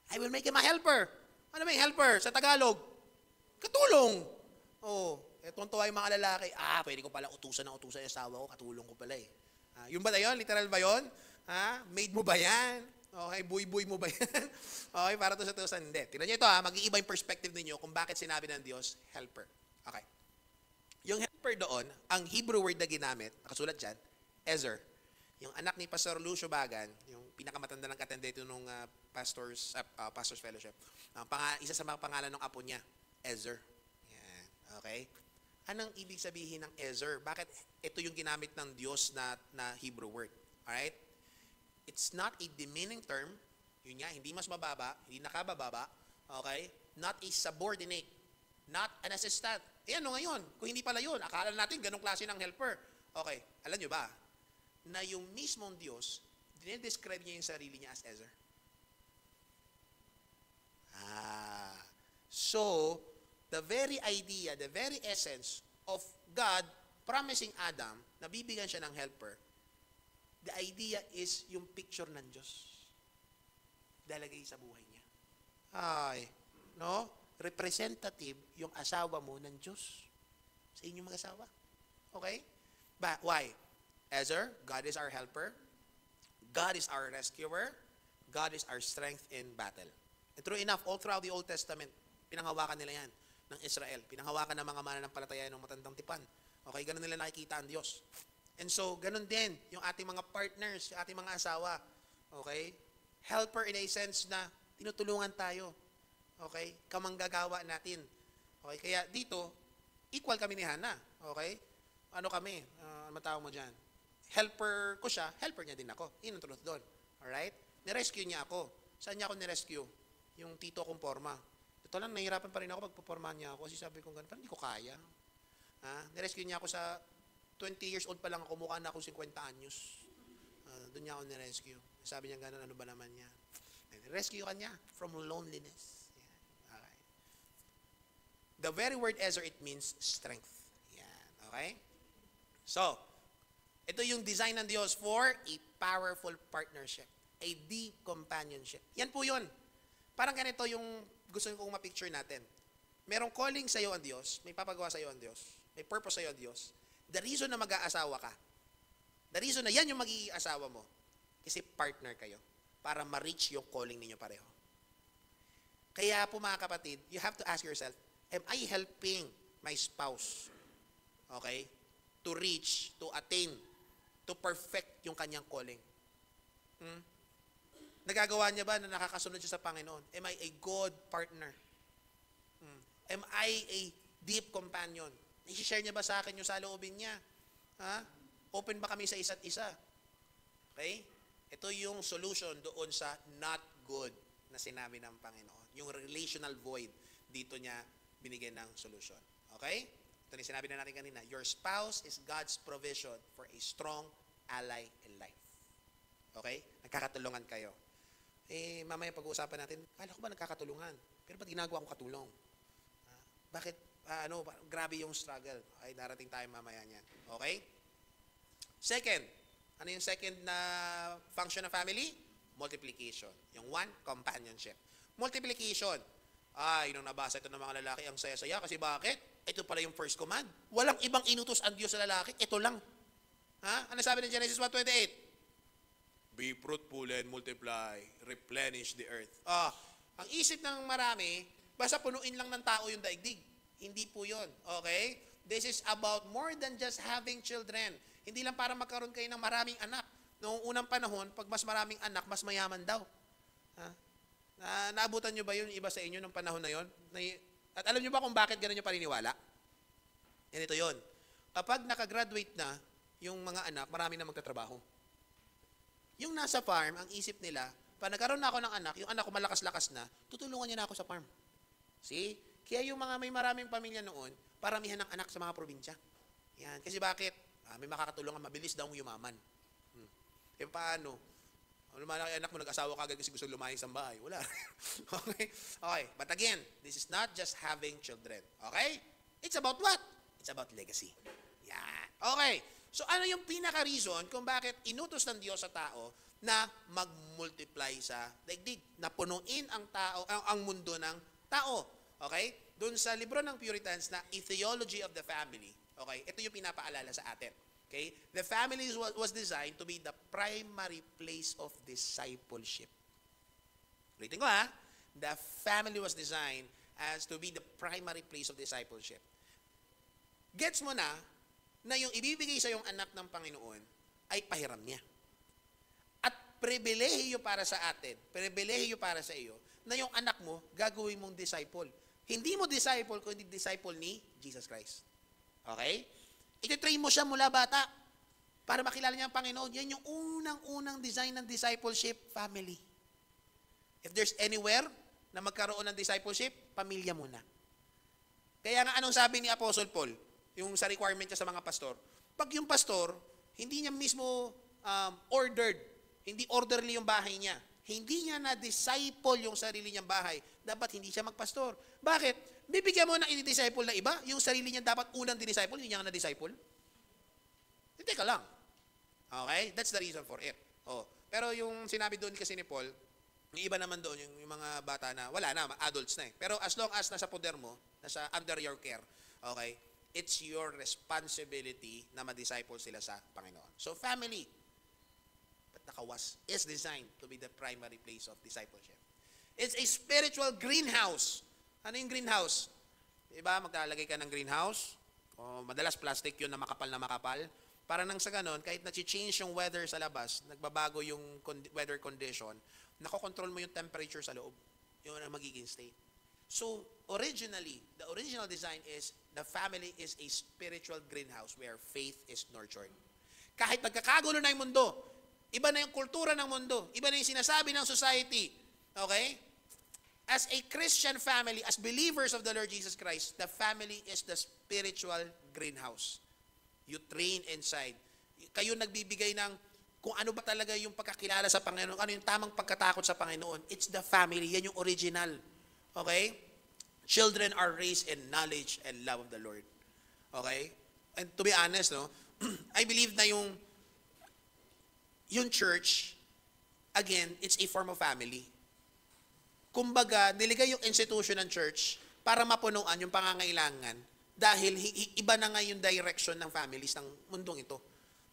I will make him a helper. Ano ba yung helper sa Tagalog? Katulong. Tuwa yung mga lalaki. Pwede ko pala utusan yung asawa ko, katulong ko pala eh. Yung ba yun? Literal ba yun? Maid mo ba yan? Okay, buy-buy mo ba yan? Okay, para to sa tusan. Hindi. Tignan nyo ito mag-iiba yung perspective ninyo kung bakit sinabi ng Diyos, helper. Okay. Yung helper doon, ang Hebrew word na ginamit, nakasulat dyan, Ezer. Yung anak ni Pastor Lucio Bagan, yung pinakamatanda ng katenda ito nung Pastor's Fellowship, isa sa mga pangalan ng apo niya, Ezer. Yan. Okay? Anong ibig sabihin ng Ezer? Bakit ito yung ginamit ng Diyos na Hebrew word? Alright? It's not a demeaning term. Yun nga, hindi mas mababa, hindi nakabababa. Okay? Not a subordinate. Not an assistant. Ano ngayon? Kung hindi pala yun, akala natin ganong klase ng helper. Okay, alam nyo ba, na yung mismong Diyos, dinedescribe niya yung sarili niya as Ezer. So, the very idea, the very essence of God promising Adam na bibigyan siya ng helper, the idea is yung picture ng Diyos. Dalagay sa buhay niya. Representative yung asawa mo ng Diyos sa inyong mag-asawa. Okay? But why? Ezer, God is our helper. God is our rescuer. God is our strength in battle. And true enough, all throughout the Old Testament, pinanghawakan nila yan ng Israel. Pinanghawakan ng mga mananampalataya ng matandang tipan. Okay? Ganun nila nakikita ang Diyos. And so, ganun din, yung ating mga partners, yung ating mga asawa, okay? Helper in a sense na tinutulungan tayo, okay? Kamanggagawa natin. Okay? Kaya dito, equal kami ni Hannah, okay? Ano kami? Ano tawag mo dyan? Helper ko siya, helper niya din ako. Yun ang tulot doon. Alright? Nirescue niya ako. Saan niya ako nirescue? yung tito kong forma. Ito lang, nahihirapan pa rin ako pagpapormahan niya ako kasi sabi ko gano'n, parang hindi ko kaya. Nirescue niya ako sa 20 years old pa lang ako, mukha na ako 50 anyos. Doon niya ako nirescue. Sabi niya gano'n, ano ba naman yan? Rescue ka niya from loneliness. Yan. Okay. The very word Ezer, it means strength. Yan. Okay? So, ito yung design ng Diyos for a powerful partnership. A deep companionship. Yan po yun. Parang ganito yung gusto kong ma-picture natin. Merong calling sa iyo ang Diyos, may papagawa sa iyo ang Diyos, may purpose sa iyo ang Diyos. The reason na mag-aasawa ka, the reason na yan yung magiging asawa mo, kasi partner kayo para ma-reach yung calling ninyo pareho. Kaya po mga kapatid, you have to ask yourself, am I helping my spouse, okay, to reach, to attain, to perfect yung kanyang calling? Nagagawa niya ba na nakakasunod siya sa Panginoon? Am I a good partner? Am I a deep companion? I-share niya ba sa akin yung saloobin niya? Open ba kami sa isa't isa? Okay? Ito yung solution doon sa not good na sinabi ng Panginoon. Yung relational void, dito niya binigyan ng solution. Okay? Ito yung sinabi na natin kanina. Your spouse is God's provision for a strong ally in life. Okay? Nagkakatulungan kayo. Mamaya pag-uusapan natin, kala ko ba nagkakatulungan? Pero ba't ginagawa kong katulong? Bakit, grabe yung struggle. Okay, darating tayo mamaya niyan. Okay? Second, ano yung second na function ng family? Multiplication. Yung one, companionship. Multiplication. Yun ang nabasa ito ng mga lalaki, ang saya-saya. Kasi bakit? Ito pala yung first command. Walang ibang inutos ang Diyos sa lalaki. Ito lang. Ano sabi ng Genesis 1:28? Be fruitful and multiply, replenish the earth. Ang isip ng marami, basta punuin lang ng tao yung daigdig. Hindi po yun. Okay? This is about more than just having children. Hindi lang para magkaroon kayo ng maraming anak. Noong unang panahon, pag mas maraming anak, mas mayaman daw. Naabutan nyo ba yun iba sa inyo nung panahon na yun? At alam nyo ba kung bakit gano'n yung paniniwala? Yan ito yun. Kapag nakagraduate na yung mga anak, marami na magtatrabaho. Yung nasa farm, ang isip nila, pag nagkaroon na ako ng anak, yung anak ko malakas-lakas na, tutulungan niya na ako sa farm. See? Kaya yung mga may maraming pamilya noon, paramihan ng anak sa mga probinsya. Yan. Kasi bakit? May makakatulungan, mabilis daw yumaman. Paano? Lumalaki anak mo, nag-asawa ka agad kasi gusto lumayas sa bahay. Wala. Okay? Okay. But again, this is not just having children. Okay? It's about what? It's about legacy. Yan. Okay. So ano yung pinaka-reason kung bakit inutos ng Diyos sa tao na mag-multiply sa daigdig, na punuin ang tao, ang mundo ng tao. Okay? Doon sa libro ng Puritans na A Theology of the Family, okay? Ito yung pinapaalala sa atin. Okay? The family was designed to be the primary place of discipleship. Ulitin ko The family was designed as to be the primary place of discipleship. Gets mo na yung ibibigay sa yung anak ng Panginoon ay pahiram niya. At pribilehiyo para sa atin, pribilehiyo para sa iyo, na yung anak mo, gagawin mong disciple. Hindi mo disciple, kundi disciple ni Jesus Christ. Okay? Iti-train mo siya mula bata para makilala niya ang Panginoon. Yan yung unang-unang design ng discipleship, family. If there's anywhere na magkaroon ng discipleship, pamilya muna. Kaya nga anong sabi ni Apostle Paul, yung sa requirement niya sa mga pastor, pag yung pastor, hindi niya mismo ordered, hindi orderly yung bahay niya, hindi niya na-disciple yung sarili niyang bahay, dapat hindi siya magpastor. Bakit? Bibigyan mo ng i-disciple na iba, yung sarili niya dapat unang di-disciple, hindi niya na-disciple. Hindi ka lang. Okay? That's the reason for it. Pero yung sinabi doon kasi ni Paul, yung iba naman doon, yung mga bata na, wala na, adults na eh. Pero as long as nasa poder mo, nasa under your care, okay, it's your responsibility na ma-disciple sila sa Panginoon. So family, but nakawas, is designed to be the primary place of discipleship. It's a spiritual greenhouse. Ano yung greenhouse? Diba, maglalagay ka ng greenhouse, madalas plastic yun na makapal. Para nang sa ganon, kahit na-change yung weather sa labas, nagbabago yung weather condition, nakokontrol mo yung temperature sa loob. Yun ang magiging state. So, originally, the original design is, the family is a spiritual greenhouse where faith is nurtured. Kahit nagkakagulo na yung mundo, iba na yung kultura ng mundo, iba na yung sinasabi ng society, okay? as a Christian family, as believers of the Lord Jesus Christ, the family is the spiritual greenhouse. You train inside. Kayo nagbibigay ng kung ano ba talaga yung pagkakilala sa Panginoon, ano yung tamang pagkatakot sa Panginoon. It's the family. Yan yung original. Okay? Children are raised in knowledge and love of the Lord. Okay? And to be honest, no, I believe na yung church, again, it's a form of family. Kumbaga, niligay yung institution ng church para mapunuan yung pangangailangan dahil iba na nga yung direction ng families ng mundong ito.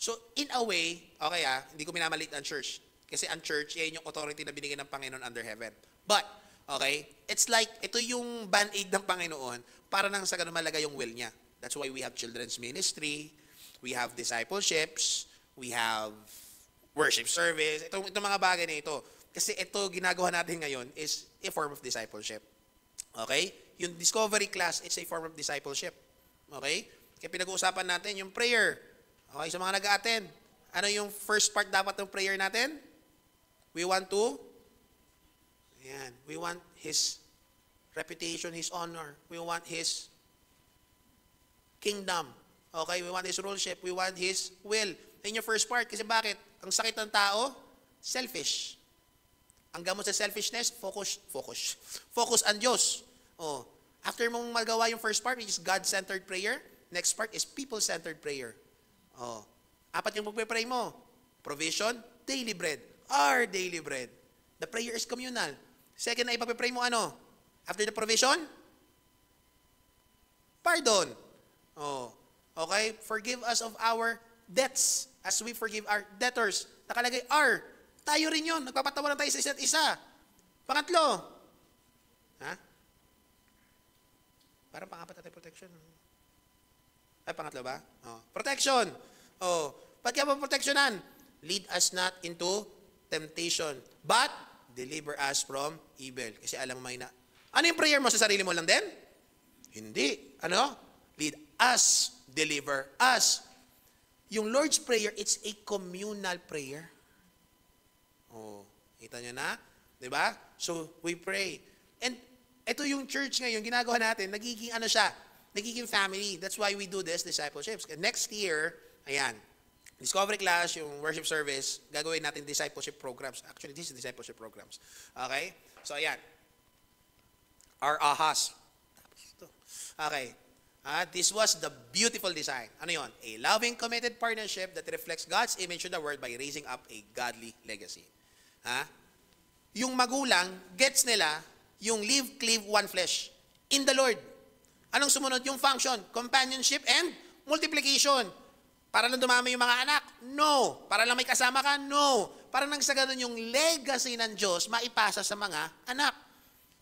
So, in a way, okay hindi ko minamalit ang church. Kasi ang church, yan yung authority na binigay ng Panginoon under heaven. But, okay, it's like, ito yung band-aid ng Panginoon para nang sa ganun malagay yung will niya. That's why we have children's ministry, we have discipleships, we have worship service, itong mga bagay na ito. Kasi ito, ginagawa natin ngayon is a form of discipleship. Okay? Yung discovery class, it's a form of discipleship. Okay? Kaya pinag-uusapan natin yung prayer. Okay, sa mga nag-a-attend. Ano yung first part dapat ng prayer natin? We want His reputation, His honor. We want His kingdom. Okay? We want His ruleship. We want His will. Yun yung first part. Kasi bakit? Ang sakit ng tao, selfish. Ang gamot sa selfishness, focus on Diyos. Oh. After mong magawa yung first part, which is God-centered prayer, next part is people-centered prayer. Oh. 4 yung pagpe-pray mo. Provision, daily bread. Our daily bread. The prayer is communal. Second na ipapipray mo ano? After the provision, pardon. Oh. Okay? Forgive us of our debts as we forgive our debtors. Nakalagay our. Tayo rin yun. Nagpapatawanan tayo sa isa't isa. Pangatlo. Parang pang-apat natin protection. Ay, pangatlo ba? Oh. Protection. Oh. Ba't kaya proteksyonan? Lead us not into temptation, but deliver us from evil. Kasi alam mo may na. Ano yung prayer mo? Sa sarili mo lang din? Hindi. Ano? Lead us. Deliver us. Yung Lord's Prayer, it's a communal prayer. Oh, kita nyo na? Diba? So, we pray. And ito yung church ngayon, ginagawa natin, nagiging ano siya, nagiging family. That's why we do this, discipleships. Next year, ayan, discovery class, yung worship service, gagawin natin discipleship programs. Actually, this is discipleship programs. Okay? So, ayan. Our ahas. Okay. This was the beautiful design. Ano yon? A loving, committed partnership that reflects God's image to the world by raising up a godly legacy. Yung magulang, gets nila, yung live, cleave, one flesh. In the Lord. Anong sumunod? Yung function, companionship and multiplication. Para lang dumami yung mga anak? No. Para lang may kasama ka? No. Para nang sa ganun yung legacy ng Diyos maipasa sa mga anak.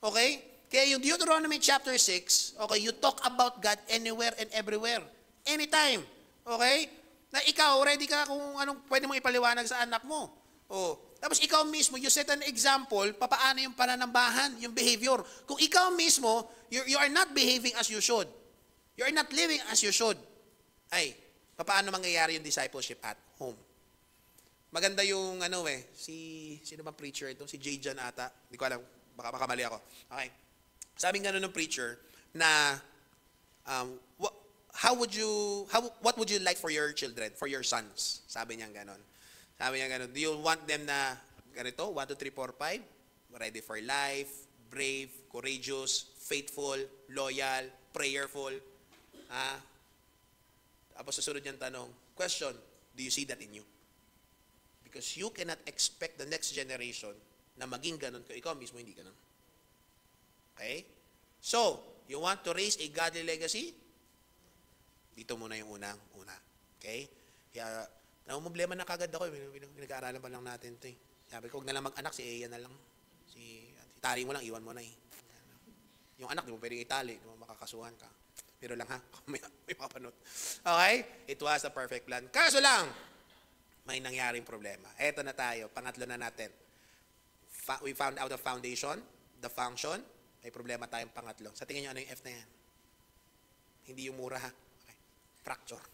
Okay? Kaya yung Deuteronomy chapter 6, okay, you talk about God anywhere and everywhere. Anytime. Okay? Na ikaw, ready ka kung anong pwede mong ipaliwanag sa anak mo. Oh. Tapos ikaw mismo, you set an example, papaano yung pananambahan, yung behavior. Kung ikaw mismo, you are not behaving as you should. You are not living as you should. Ay, papaano mangyayari yung discipleship at home? Maganda yung sino bang preacher ito? Si Jay Jan ata. Hindi ko alam, baka mali ako. Okay. Sabing gano'n ng preacher na what would you like for your children, for your sons? Sabi niya gano'n. Sabi niya gano'n, do you want them na ganito, 1, 2, 3, 4, 5, ready for life, brave, courageous, faithful, loyal, prayerful? Tapos susunod niyang tanong, question, do you see that in you? Because you cannot expect the next generation na maging gano'n kung ikaw mismo hindi gano'n. Okay? So, you want to raise a godly legacy? Dito muna yung una. Okay? Kaya, problema na kagad ako. Pinag-aaralan pa lang natin ito. Sabi ko, huwag na lang mag-anak, si Eya na lang. Itali mo lang, iwan mo na eh. Yung anak, di mo pwedeng itali, di mo makakasuhan ka. Pero lang ha, may mapanood. Okay? It was a perfect plan. Kaso lang, may nangyaring problema. Eto na tayo, pangatlo na natin. We found out the foundation, the function. May problema tayong pangatlo. Sa tingin nyo, ano yung F na yan? Hindi yung mura ha. Okay. Fracture.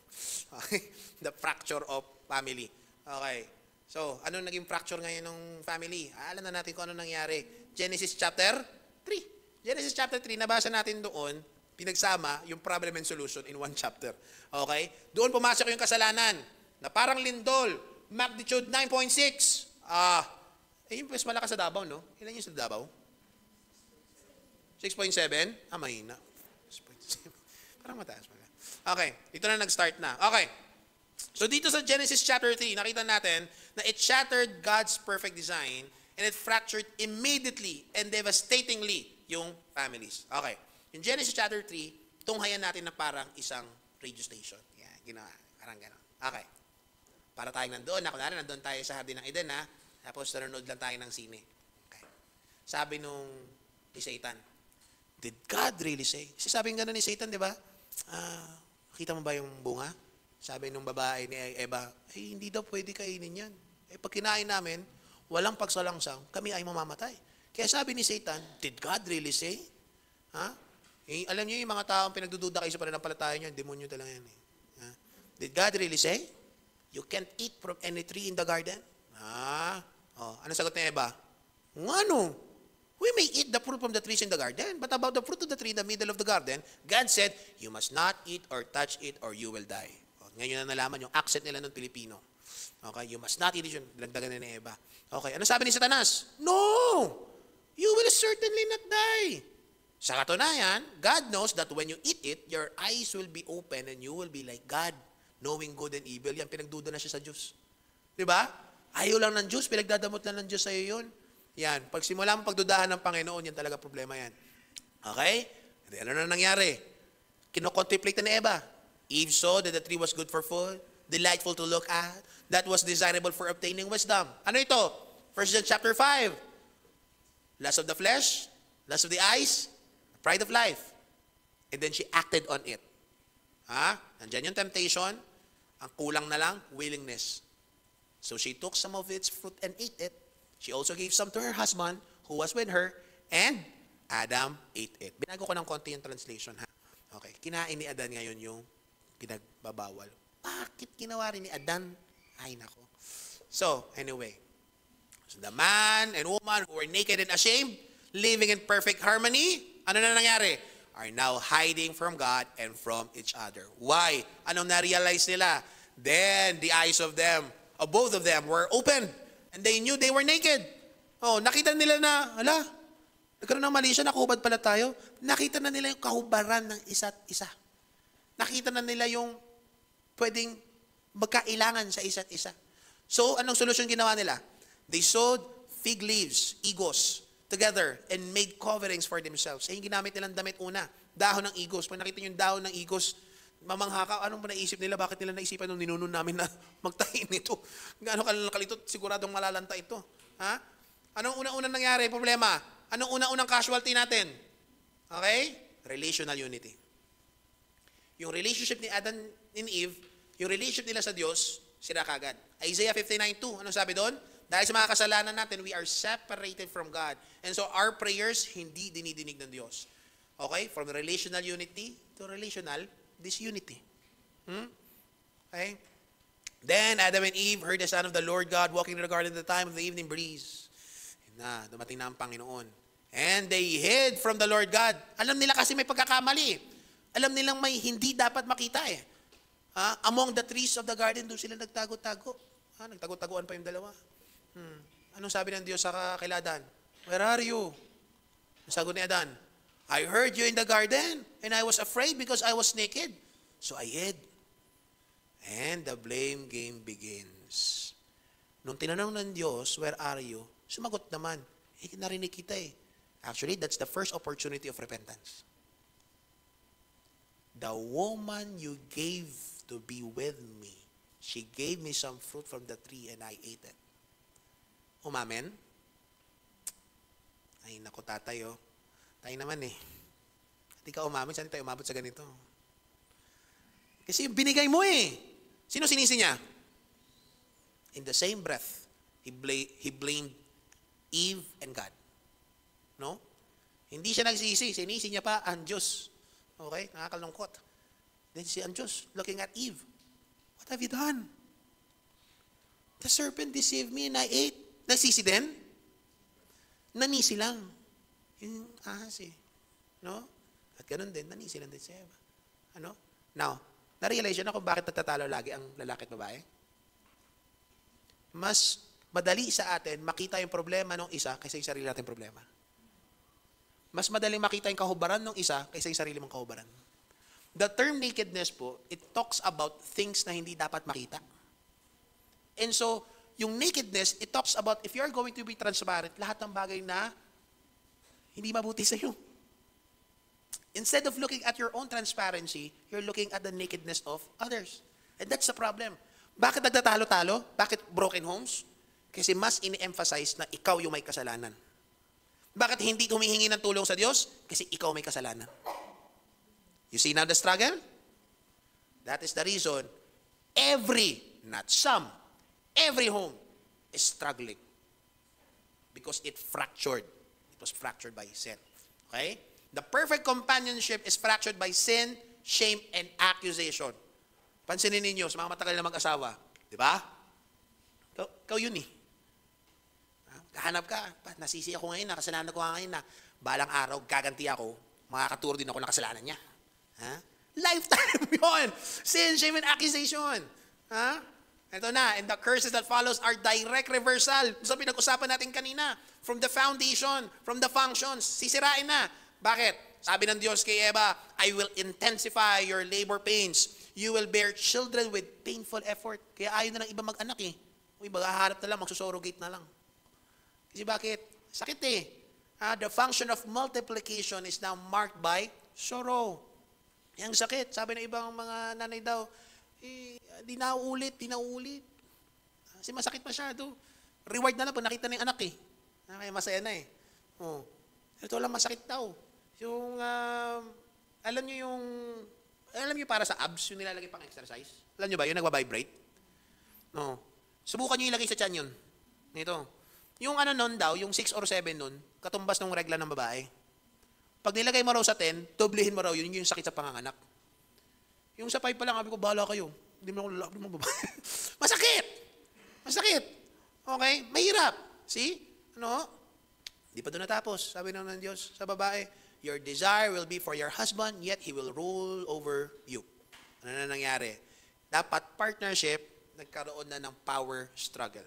Okay? The fracture of family. Okay. So, ano naging fracture ngayon ng family? Alam na natin kung ano nangyari. Genesis chapter 3. Genesis chapter 3, nabasa natin doon, pinagsama yung problem and solution in one chapter. Okay? Doon pumasok yung kasalanan na parang lindol, magnitude 9.6. Yung mas malakas sa Davao, no? Ilan yung sa Davao? 6.7? Mahina. 6.7. Parang mataas pala. Okay, dito na nag-start na. Okay. So dito sa Genesis chapter 3, nakita natin na it shattered God's perfect design and it fractured immediately and devastatingly yung families. Okay. Yung Genesis chapter 3, tunghayan natin na parang isang radio station. Yan, ginawa. Parang gano'n. Okay. Para tayong nandoon. Kunwari, nandoon tayo sa Hardin ng Eden, ha? Tapos nanonood lang tayo ng sine. Okay. Sabi ni Satan, did God really say? Kasi sabi nga ni Satan, di ba? Kita mo ba yung bunga? Sabi nung babae ni Eva, hindi daw pwede kainin yan. Pag kinain namin, walang pagsalangsang, kami ay mamamatay. Kaya sabi ni Satan, did God really say? Alam niyo yung mga taong pinagdududa kayo sa pananampalataya niyo, demonyo talaga yan. Did God really say? You can't eat from any tree in the garden? Ano sagot ni Eva? Ano? We may eat the fruit from the trees in the garden, but about the fruit of the tree in the middle of the garden, God said, you must not eat or touch it or you will die. Ngayon na nalaman yung accent nila ng Pilipino. Okay, you must not eat it. Dagdagan ni Eva. Okay, ano sabi ni Satanas? No! You will certainly not die. Sa katunayan, God knows that when you eat it, your eyes will be open and you will be like God, knowing good and evil. Yan, pinagduda na siya sa Diyos. Diba? Ayaw lang ng Diyos, pinagdadamot lang ng Diyos sa iyo yun. Yan, pag simula mo pagdudahan ng Panginoon, yan talaga problema yan. Okay? Ano na nangyari? Kinocontemplate na ni Eva. Eve saw that the tree was good for food, delightful to look at, that was desirable for obtaining wisdom. Ano ito? 1 John chapter 5. Lust of the flesh, lust of the eyes, pride of life. And then she acted on it. Nandyan yung temptation, ang kulang na lang, willingness. So she took some of its fruit and ate it. She also gave some to her husband who was with her, and Adam ate it. Binago ko ng konti yung translation, ha? Okay, kinain ni Adan ngayon yung pinagbabawal. Bakit ginawa rin ni Adan? Ay, nako. So, anyway. So, the man and woman who were naked and ashamed, living in perfect harmony, ano na nangyari? Are now hiding from God and from each other. Why? Anong na-realize nila? Then, the eyes of both of them were opened. And they knew they were naked. Nakita nila na, nagkaroon ng mali siya, nakahubad pala tayo. Nakita na nila yung kahubaran ng isa't isa. Nakita na nila yung pwedeng magkailangan sa isa't isa. So, anong solusyon ginawa nila? They sewed fig leaves, igos, together and made coverings for themselves. Yung ginamit nilang damit una, dahon ng igos. Pag nakita nyo yung dahon ng igos, mamangha ka, anong ba naisip nila? Bakit nila naisipan nung ninunon namin na magtahin ito? Gaano kalito, siguradong malalanta ito. Anong unang-unang nangyari? Problema. Anong unang-unang casualty natin? Okay? Relational unity. Yung relationship ni Adam and Eve, yung relationship nila sa Diyos, sira kagad. Isaiah 59:2, anong sabi doon? Dahil sa mga kasalanan natin, we are separated from God. And so our prayers, hindi dinidinig ng Diyos. Okay? From relational unity to relational disunity. Okay? Then Adam and Eve heard the sound of the Lord God walking in the garden at the time of the evening breeze. Dumating na ang Panginoon. And they hid from the Lord God. Alam nila kasi may pagkakamali. Alam nilang may hindi dapat makita eh. Among the trees of the garden, doon sila nagtago-tago. Nagtago-taguan pa yung dalawa. Anong sabi ng Diyos sa kay Adan? Where are you? Ang sagot ni Adan, I heard you in the garden, and I was afraid because I was naked. So I hid. And the blame game begins. Nung tinanong ng Diyos, where are you? Sumagot naman, narinig kita eh. Actually, that's the first opportunity of repentance. The woman you gave to be with me, she gave me some fruit from the tree and I ate it. Umamen? Ay, naku tatay oh. Tayo naman eh. Hindi ka umamin, saan tayo umabot sa ganito? Kasi yung binigay mo eh. Sino sinisi niya? In the same breath, he blamed Eve and God. No? Hindi siya nagsisi. Sinisi niya pa ang Diyos. Okay? Nakakalungkot. Then si ang Diyos looking at Eve. What have you done? The serpent deceived me and I ate. Nagsisi din? Nanisi lang. Yung ahas eh. No? At ganun din, nanisi lang din si Eva. Ano? Now, na-realize yun na kung bakit nagtatalo lagi ang lalaki at babae? Mas madali sa atin makita yung problema ng isa kaysa yung sarili nating problema. Mas madaling makita yung kahubaran ng isa kaysa yung sarili mong kahubaran. The term nakedness po, it talks about things na hindi dapat makita. And so, yung nakedness, it talks about if you're going to be transparent, lahat ng bagay na hindi mabuti sa iyo. Instead of looking at your own transparency, you're looking at the nakedness of others. And that's the problem. Bakit nagtatalo-talo? Bakit broken homes? Kasi mas ini-emphasize na ikaw yung may kasalanan. Bakit hindi humihingi ng tulong sa Diyos? Kasi ikaw may kasalanan. You see now the struggle? That is the reason every, not some, every home is struggling. Because it fractured. It was fractured by sin. Okay? The perfect companionship is fractured by sin, shame, and accusation. Pansinin ninyo sa mga matagal na mag-asawa. Di ba? Ikaw yun eh. Kahanap ka, nasisi ako ngayon na, kasalanan ko ngayon na, balang araw, gaganti ako, makakaturo din ako ng kasalanan niya. Ha? Lifetime yun! Sin, shame, and accusation. Ha? Ito na, and the curses that follows are direct reversal. So pinag-usapan natin kanina, from the foundation, from the functions, sisirain na. Bakit? Sabi ng Diyos kay Eva, I will intensify your labor pains. You will bear children with painful effort. Kaya ayaw na ng iba mag-anak eh. O iba, haharap na lang, magsusurrogate na lang. Kasi bakit? Sakit eh. The function of multiplication is now marked by sorrow. Yang sakit. Sabi ng ibang mga nanay daw, di na ulit. Kasi masakit masyado. Reward na lang pag nakita na yung anak eh. Kaya masaya na eh. Oh. Ito lang masakit daw. Yung, alam nyo para sa abs, yung nilalagay pang exercise? Alam nyo ba, yung nagbabibrate? No. Subukan nyo ilagay sa tiyan yun. Ito. Yung ano nun daw, yung 6 or 7 nun, katumbas ng regla ng babae. Pag nilagay mo raw sa 10, doblehin mo raw yun, yung sakit sa panganganak. Yung sa 5 pa lang, sabi ko, bahala kayo. Hindi mo ako lalaki, hindi mo babae. Masakit! Masakit! Okay? Mahirap. See? Ano? Di pa doon natapos. Sabi ng Diyos sa babae, your desire will be for your husband, yet he will rule over you. Ano na nangyari? Dapat partnership, nagkaroon na ng power struggle.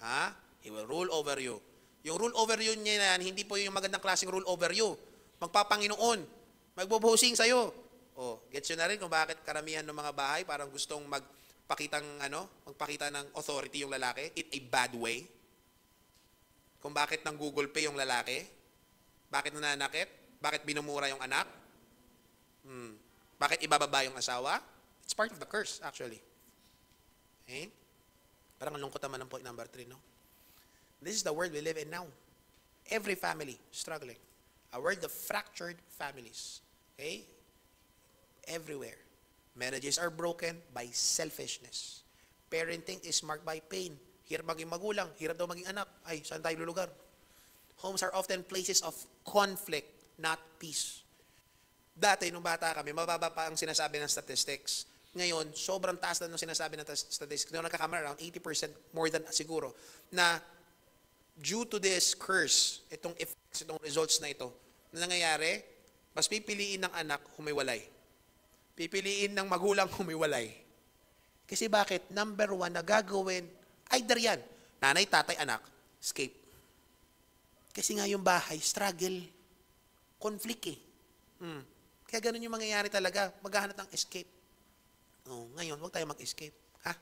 Ha? He will rule over you. Yung rule over you niya yan, hindi po yung magandang klaseng rule over you. Magpapanginoon. Magbubuhusing sa'yo. Oh, gets yun na rin kung bakit karamihan ng mga bahay parang gustong magpakita ng authority yung lalaki in a bad way. Kung bakit ng Google Pay yung lalaki. Bakit nananakit? Bakit binumura yung anak? Bakit ibababa yung asawa? It's part of the curse, actually. Okay? Parang lungkot naman ang point number 3, no? This is the world we live in now. Every family struggling. A world of fractured families. Okay? Everywhere. Marriages are broken by selfishness. Parenting is marked by pain. Hirap maging magulang, hirap daw maging anak. Ay, saan tayo lulugar? Homes are often places of conflict, not peace. Dati, nung bata kami, mababa pa ang sinasabi ng statistics. Ngayon, sobrang taas na nung sinasabi ng statistics. Nung nagkakamera, around 80% more than siguro, na due to this curse, itong effects, itong results na ito, na nangyayari, mas pipiliin ng anak humiwalay. Pipiliin ng magulang humiwalay. Kasi bakit? Number 1 na gagawin, either yan, nanay, tatay, anak, escape. Kasi nga yung bahay, struggle, conflict eh. Kaya ganun yung mangyayari talaga, maghahanap ng escape. Oh, ngayon, huwag tayo mag-escape. Ha?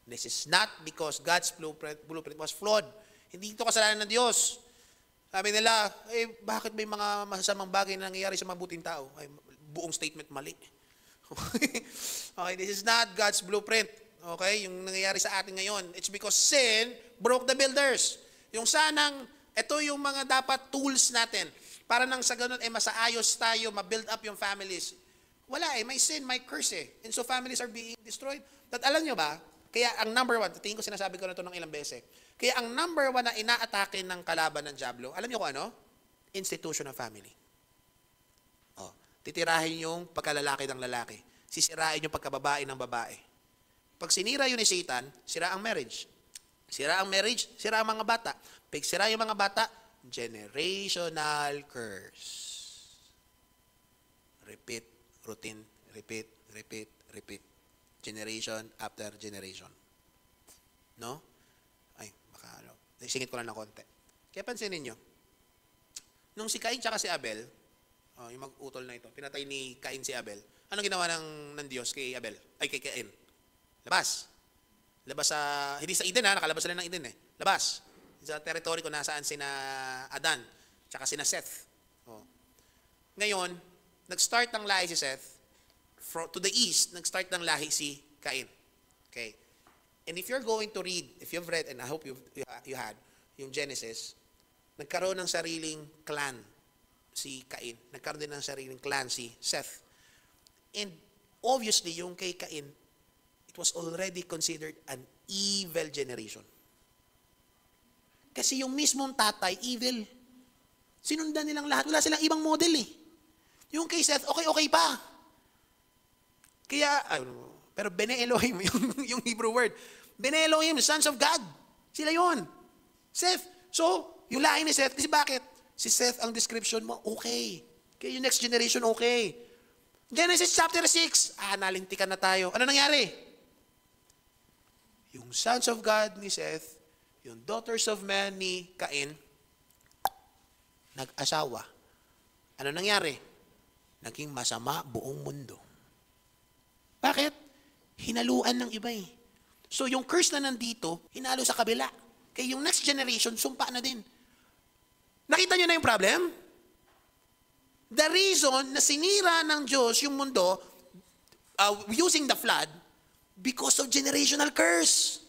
This is not because God's blueprint was flawed. Hindi ito kasalanan ng Diyos. Sabi nila, bakit may mga masasamang bagay na nangyayari sa mabuting tao? Ay, buong statement mali. Okay, this is not God's blueprint. Okay, yung nangyayari sa atin ngayon, it's because sin broke the builders. Yung sanang, ito yung mga dapat tools natin para nang sa ganun, masaayos tayo, ma-build up yung families. Wala may sin, may curse eh. And so families are being destroyed. At alam nyo ba, kaya ang number 1, tingin ko sinasabi ko na ito ng ilang beses, kaya ang number 1 na inaatake ng kalaban ng dyablo, alam nyo kung ano? Institution of family. Oh, titirahin yung pagkalalaki ng lalaki. Sisirain yung pagkababae ng babae. Pag sinira yun ni Satan, sira ang marriage. Sira ang marriage, sira ang mga bata. Pag sira yung mga bata, generational curse. Repeat, routine, repeat, repeat, repeat. Generation after generation. No? Ay, baka ano. Singit ko lang ng konti. Kaya pansinin nyo, nung si Cain tsaka si Abel, yung mag-utol na ito, pinatay ni Cain si Abel, ano ginawa ng Diyos kay Abel? Ay, kay Cain? Labas. Labas sa, hindi sa Eden nakalabas sila ng Eden Labas. Sa territory ko nasaan sina Adan, tsaka sina Seth. Ngayon, nag-start ng lahi si Seth, to the east, nag-start ng lahi si Cain. Okay? And if you're going to read, if you've read, and I hope you had, yung Genesis, nagkaroon ng sariling clan si Cain. Nagkaroon din ng sariling clan si Seth. And obviously, yung kay Cain, it was already considered an evil generation. Kasi yung mismong tatay, evil. Sinundan nilang lahat. Wala silang ibang model Yung kay Seth, okay pa. Kaya, pero Bene Elohim, yung Hebrew word. Bene Elohim, sons of God. Sila yon. Seth. So, yung lahi ni Seth, kasi bakit? Si Seth, ang description mo, okay. Kaya yung next generation, okay. Genesis chapter 6, nalintikan na tayo. Ano nangyari? Yung sons of God ni Seth, yung daughters of man ni Cain, nag-asawa. Ano nangyari? Naging masama buong mundo. Bakit? Hinaluan ng iba So yung curse na nandito, hinalo sa kabila. Kaya yung next generation, sumpa na din. Nakita nyo na yung problem? The reason na sinira ng Diyos yung mundo using the flood, because of generational curse.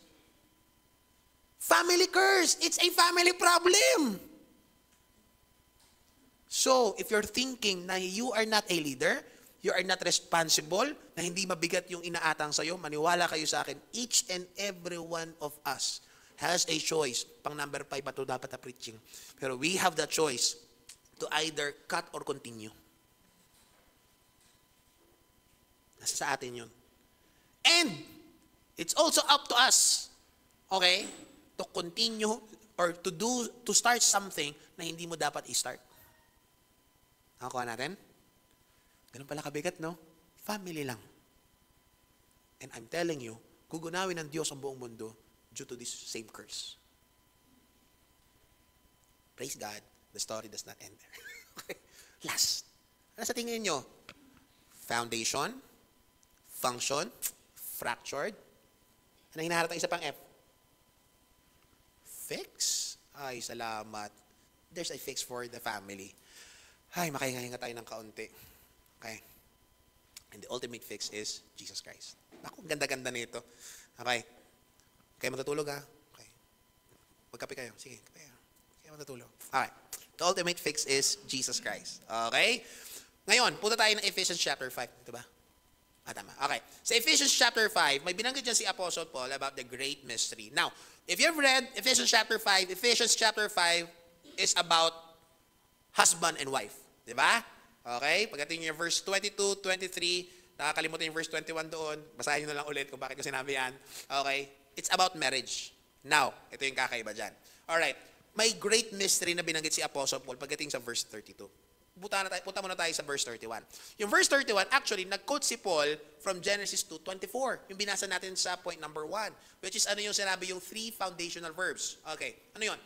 Family curse. It's a family problem. So, if you're thinking na you are not a leader, you are not responsible, na hindi mabigat yung inaatang sa'yo, maniwala kayo sa akin, each and every one of us has a choice. Pang number 5 pa ito dapat na preaching. Pero we have the choice to either cut or continue. Nasa sa atin yun. And, it's also up to us, okay, to continue or to start something na hindi mo dapat i-start. Nakakuha natin? Ganun pala kabigat, no? Family lang. And I'm telling you, gugunawin ng Diyos ang buong mundo due to this same curse. Praise God, the story does not end there. Okay. Last. Ano sa tingin nyo? Foundation, function, fractured. Ano hinaharap ng isa pang F? Fix. Ay, salamat. There's a fix for the family. Ay, makahinga-hinga tayo ng kaunti. Okay. And the ultimate fix is Jesus Christ. Ako, ganda-ganda nito. Okay. Kaya matutulog Okay. Magkape kayo. Sige, kape kayo. Kaya matutulog. Okay. The ultimate fix is Jesus Christ. Okay. Ngayon, punta tayo ng Ephesians chapter 5. Ito ba? Tama. Okay. Sa Ephesians chapter 5, may binanggit dyan si Apostle Paul about the great mystery. Now, if you've read Ephesians chapter 5 is about husband and wife. Diba? Okay? Pagdating niyo verse 22, 23, nakakalimutan yung verse 21 doon. Basahin nyo na lang ulit kung bakit ko sinabi yan. Okay? It's about marriage. Now, ito yung kakaiba dyan. Alright. May great mystery na binanggit si Apostle Paul pagdating sa verse 32. Punta muna tayo sa verse 31. Yung verse 31, actually, nag-quote si Paul from Genesis 2:24. Yung binasa natin sa point number 1. Which is ano yung sinabi, yung 3 foundational verbs. Okay, ano yun?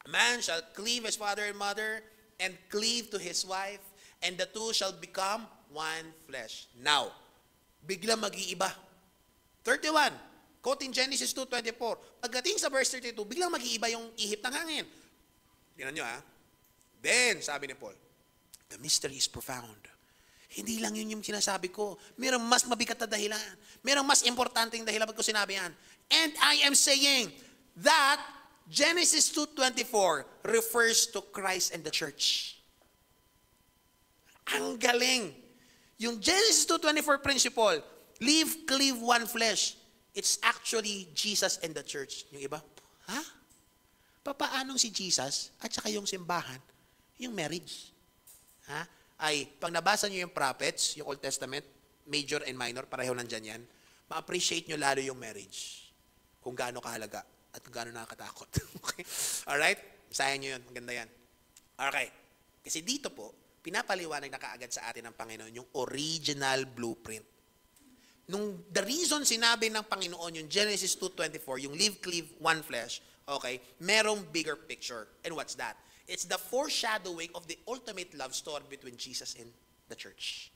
A man shall cleave his father and mother and cleave to his wife, and the two shall become one flesh. Now, bigla mag-iiba. 31, quoting Genesis 2:24. Pagdating sa verse 32, biglang mag-iiba yung ihip ng hangin. Tingnan nyo Then, sabi ni Paul, the mystery is profound. Hindi lang yun yung sinasabi ko. Mayroong mas mabigat na dahilan. Mayroong mas importanteng dahilan ba't ko sinabi yan. And I am saying that Genesis 2:24 refers to Christ and the church. Ang galing. Yung Genesis 2:24 principle, live, cleave, one flesh. It's actually Jesus and the church. Yung iba, papaanong si Jesus at saka yung simbahan, yung marriage? Ay, pag nabasa nyo yung prophets, yung Old Testament, major and minor, pareho nandyan yan, ma-appreciate nyo lalo yung marriage. Kung gaano kahalaga at kung gaano nakakatakot. Okay? Alright? Basahin nyo yun. Maganda yan. Okay. Kasi dito po, pinapaliwanag na kaagad sa atin ng Panginoon yung original blueprint. The reason sinabi ng Panginoon yung Genesis 2:24, yung live, cleave, one flesh, okay, merong bigger picture. And what's that? It's the foreshadowing of the ultimate love story between Jesus and the church.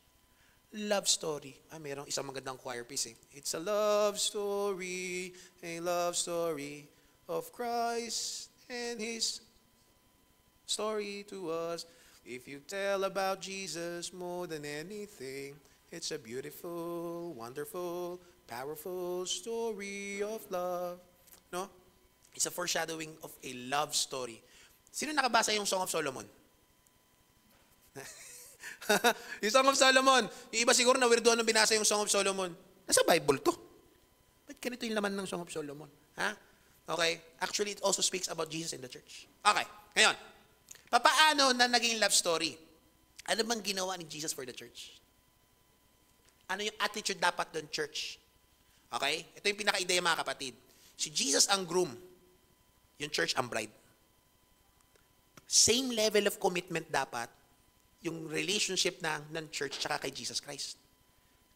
Love story. Merong isang magandang choir piece eh. It's a love story of Christ and His story to us. If you tell about Jesus more than anything, it's a beautiful, wonderful, powerful story of love. No? It's a foreshadowing of a love story. Sino nakabasa yung Song of Solomon? Yung Song of Solomon. Yung iba siguro na weirdo nung binasa yung Song of Solomon. Nasa Bible to. Ba't ganito yung laman ng Song of Solomon? Ha? Okay? Actually, it also speaks about Jesus in the church. Okay. Ngayon, papaano na naging love story? Ano bang ginawa ni Jesus for the church? Ano yung attitude dapat ng church? Okay? Ito yung pinaka-ideya mga kapatid. Si Jesus ang groom. Yung church ang bride. Same level of commitment dapat yung relationship ng church tsaka kay Jesus Christ.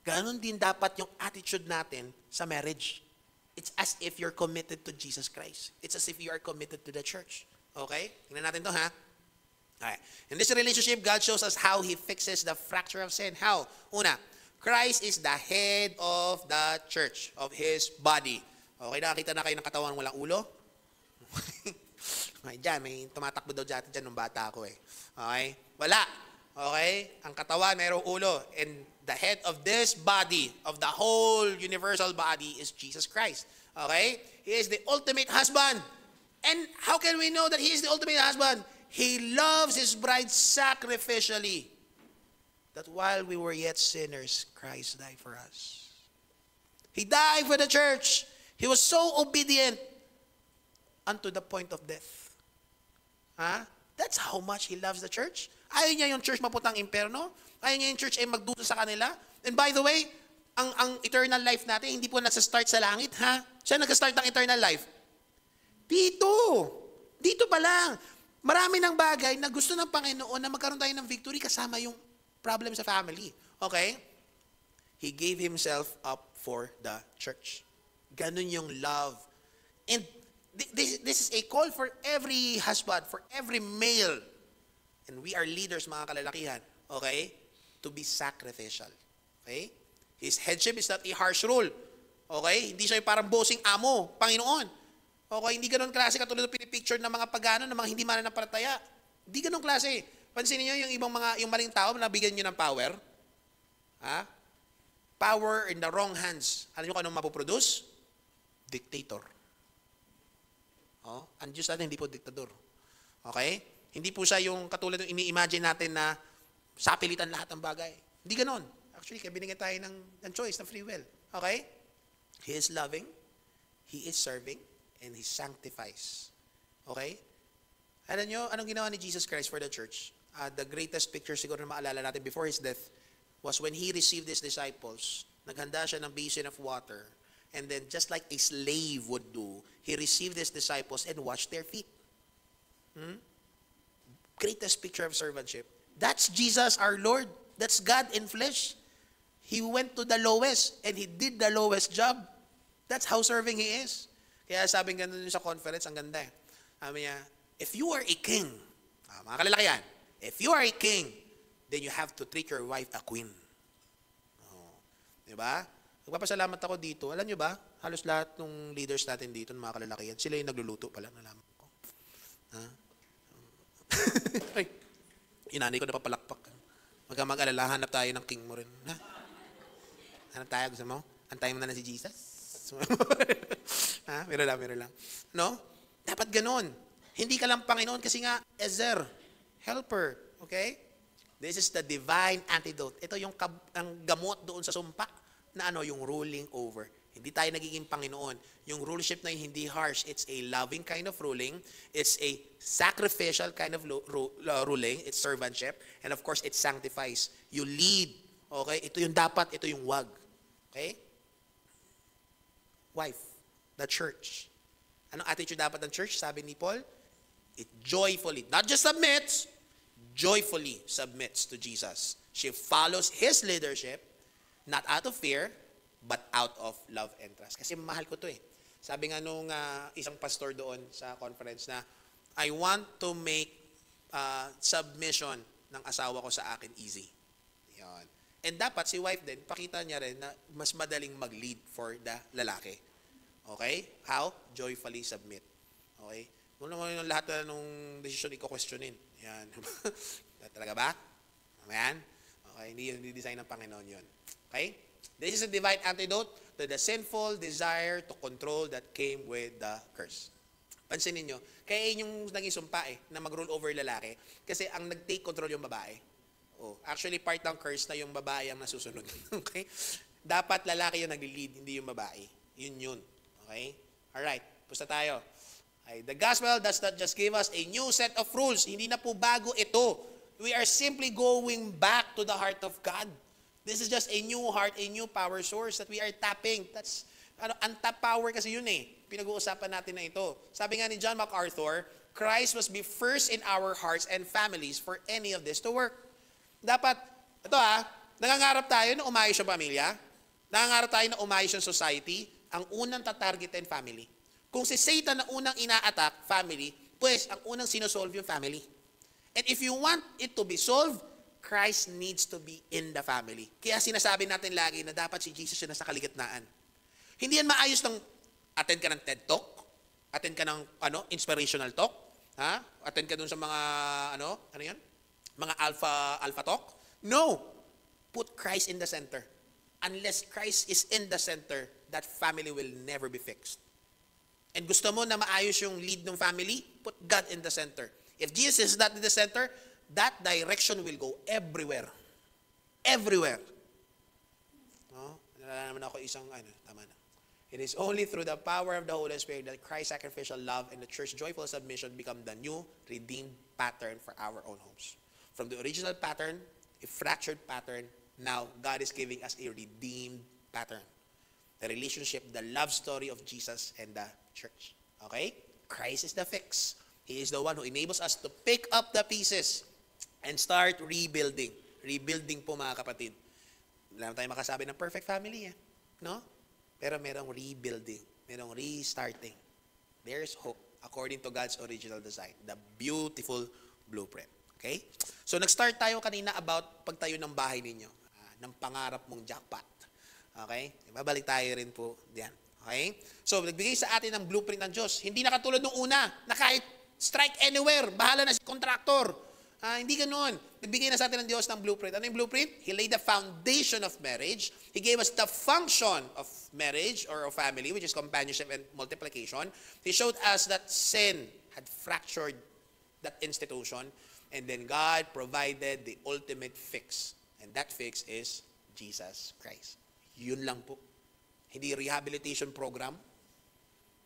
Ganon din dapat yung attitude natin sa marriage. It's as if you're committed to Jesus Christ. It's as if you are committed to the church. Okay? Tingnan natin to, ha? Okay. In this relationship, God shows us how He fixes the fracture of sin. How? Una, Christ is the head of the church, of His body. Okay, nakakita na kayo ng katawan walang ulo? Okay, dyan, may tumatakbo daw dyan nung bata ako eh. Okay? Wala. Okay? Ang katawan, mayroong ulo. And the head of this body, of the whole universal body, is Jesus Christ. Okay? He is the ultimate husband. And how can we know that He is the ultimate husband? He loves His bride sacrificially. That while we were yet sinners, Christ died for us. He died for the church. He was so obedient unto the point of death. Huh? That's how much He loves the church. Ayaw niya yung church maputang imperno. Ayaw niya yung church ay magdusa sa kanila. And by the way, ang eternal life natin, hindi po nasa-start sa langit, ha? Siya nag-start ng eternal life. Dito. Dito pa lang. Marami ng bagay na gusto ng Panginoon na magkaroon tayo ng victory kasama yung problem sa family. Okay? He gave Himself up for the church. Ganun yung love. And this is a call for every husband, for every male. And we are leaders, mga kalalakihan. Okay? To be sacrificial. Okay? His headship is not a harsh rule. Okay? Hindi siya yung parang bossing amo, Panginoon. Okay? Hindi ganun klase katulad ng pinipicture ng mga pagano, ng mga hindi mananampalataya. Hindi ganun klase. Pansinin niyo yung ibang mga, yung maling tao, nabigyan niyo ng power. Ha? Power in the wrong hands. Alam niyo kung anong mapoproduce? Dictator. Oh, ang Diyos natin hindi po diktador. Okay? Hindi po siya yung katulad ng ini-imagine natin na sapilitan lahat ng bagay. Hindi ganon. Actually, kaya binigyan tayo ng choice, ng free will. Okay? He is loving, He is serving, and He sanctifies. Okay? Alam nyo, anong ginawa ni Jesus Christ for the church? The greatest picture siguro na maalala natin before His death was when He received His disciples. Naghanda siya ng basin of water. And then, just like a slave would do, He received His disciples and washed their feet. Greatest picture of servantship. That's Jesus our Lord. That's God in flesh. He went to the lowest and He did the lowest job. That's how serving He is. Kaya sabing ganun sa conference, ang ganda eh. Sabi niya, if you are a king, mga kalalakihan, if you are a king, then you have to treat your wife a queen. Diba? Nagpapasalamat ako dito. Alam nyo ba, halos lahat ng leaders natin dito, ng mga kalalakihan, sila yung nagluluto pala, nalaman ko. Ha? Ay, inanay ko na papalakpak. Mag-alala, hanap tayo ng king mo rin. Ha? Hanap tayo, gusto mo? Antayin mo na si Jesus? Ha? Meron lang. No? Dapat ganun. Hindi ka lang Panginoon kasi nga, Ezer, helper. Okay? This is the divine antidote. Ito yung ang gamot doon sa sumpa na yung ruling over. Hindi tayo nagiging Panginoon. Yung rulership na hindi harsh. It's a loving kind of ruling. It's a sacrificial kind of ruling. It's servantship. And of course, it sanctifies. You lead. Okay? Ito yung dapat, ito yung wag. Okay? Wife. The church. Anong attitude dapat ng church? Sabi ni Paul, it joyfully, not just submits, joyfully submits to Jesus. She follows His leadership, not out of fear, but out of love and trust. Kasi mahal ko to eh. Sabi nga nung isang pastor doon sa conference na, I want to make submission ng asawa ko sa akin easy. Yan. And dapat si wife din, pakita niya rin na mas madaling mag-lead for the lalaki. Okay? How? Joyfully submit. Okay? Kung naman yung lahat ng decision i-questionin. Yan. Talaga ba? Ayan? Okay, hindi yung design ng Panginoon yun. Okay? This is a divine antidote to the sinful desire to control that came with the curse. Pansinin nyo, kaya yun yung naging sumpa na mag-rule over lalaki. Kasi ang nag-take control yung babae. Oh, actually, part ng curse na yung babae ang nasusunod. Okay? Dapat lalaki yung nag-lead, hindi yung babae. Yun. Okay? Alright, pusta tayo. Okay. The gospel does not just give us a new set of rules. Hindi na po bago ito. We are simply going back to the heart of God. This is just a new heart, a new power source that we are tapping. That's, untapped power kasi yun eh. Pinag-uusapan natin na ito. Sabi nga ni John MacArthur, Christ must be first in our hearts and families for any of this to work. Dapat, ito nangangarap tayo na umayos yung pamilya. Nangangarap tayo na umayos yung society. Ang unang tatargetin family. Kung si Satan na unang ina-attack family, pues ang unang sinosolve yung family. And if you want it to be solved, Christ needs to be in the family. Kaya sinasabi natin lagi na dapat si Jesus yung nasa kaligitnaan. Hindi yan maayos ng attend ka ng TED Talk, attend ka ng inspirational talk, attend ka dun sa mga mga alpha talk. No. Put Christ in the center. Unless Christ is in the center, that family will never be fixed. And gusto mo na maayos yung lead ng family, put God in the center. If Jesus is not in the center, that direction will go everywhere. Everywhere. No? Nalala naman ako isang, tama na. It is only through the power of the Holy Spirit that Christ's sacrificial love and the church's joyful submission become the new, redeemed pattern for our own homes. From the original pattern, a fractured pattern, now God is giving us a redeemed pattern. The relationship, the love story of Jesus and the church. Okay? Christ is the fix. He is the one who enables us to pick up the pieces and start rebuilding. Rebuilding po mga kapatid. Wala naman tayo makasabi ng perfect family. No? Pero merong rebuilding. Merong restarting. There's hope according to God's original design. The beautiful blueprint. Okay? So nag-start tayo kanina about pagtayo ng bahay ninyo. Ng pangarap mong jackpot. Okay? Babalik tayo rin po diyan. Okay? So, nagbigay sa atin ng blueprint ng Diyos. Hindi na katulad nung una, na kahit strike anywhere, bahala na si contractor. Hindi ganoon. Nagbigay na sa atin ng Diyos ng blueprint. Ano yung blueprint? He laid the foundation of marriage. He gave us the function of marriage or of family, which is companionship and multiplication. He showed us that sin had fractured that institution. And then God provided the ultimate fix. And that fix is Jesus Christ. Yun lang po. Hindi rehabilitation program.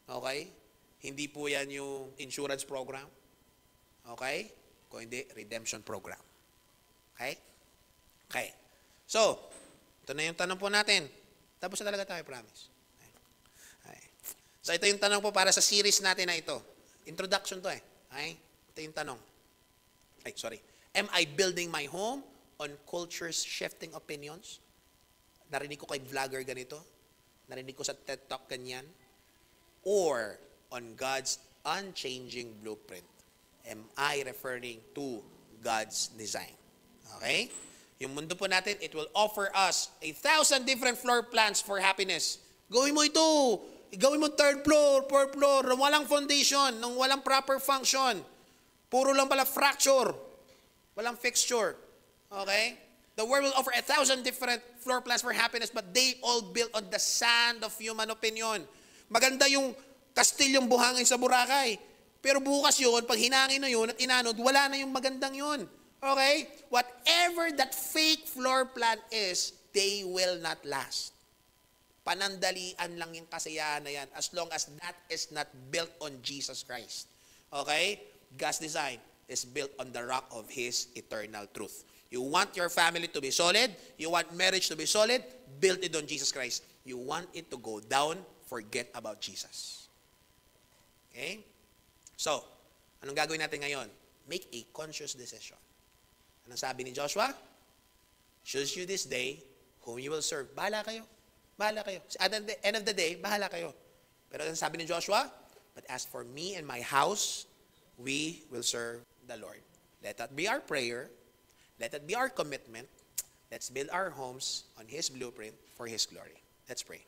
Okay? Hindi po yan yung insurance program. Okay? Kung hindi, redemption program. Okay? Okay. So, ito na yung tanong po natin. Tapos na talaga tayo, promise. Okay. So, ito yung tanong po para sa series natin na ito. Introduction to eh. Okay? Ito yung tanong. Ay, sorry. Am I building my home on culture's shifting opinions? Narinig ko kay vlogger ganito. Narinig ko sa TED Talk ganyan. Or on God's unchanging blueprint. Am I referring to God's design? Okay? Yung mundo po natin, it will offer us 1,000 different floor plans for happiness. Gawin mo ito. Gawin mo third floor, fourth floor, walang foundation, nang walang proper function. Puro lang pala fracture. Walang fixture. Okay? The world will offer 1,000 different floor plans for happiness, but they all built on the sand of human opinion. Maganda yung kastilyong buhangin sa Boracay. Pero bukas yun, pag hinangin na yun at inanod, wala na yung magandang yun. Okay? Whatever that fake floor plan is, they will not last. Panandalian lang yung kasiyahan na yan as long as that is not built on Jesus Christ. Okay? God's design is built on the rock of His eternal truth. You want your family to be solid, you want marriage to be solid, build it on Jesus Christ. You want it to go down, forget about Jesus. Okay? So, anong gagawin natin ngayon? Make a conscious decision. Anong sabi ni Joshua? Choose you this day whom you will serve. Bahala kayo. Bahala kayo. At the end of the day, bahala kayo. Pero ang sabi ni Joshua, but as for me and my house, we will serve the Lord. Let that be our prayer. Let that be our commitment. Let's build our homes on His blueprint for His glory. Let's pray.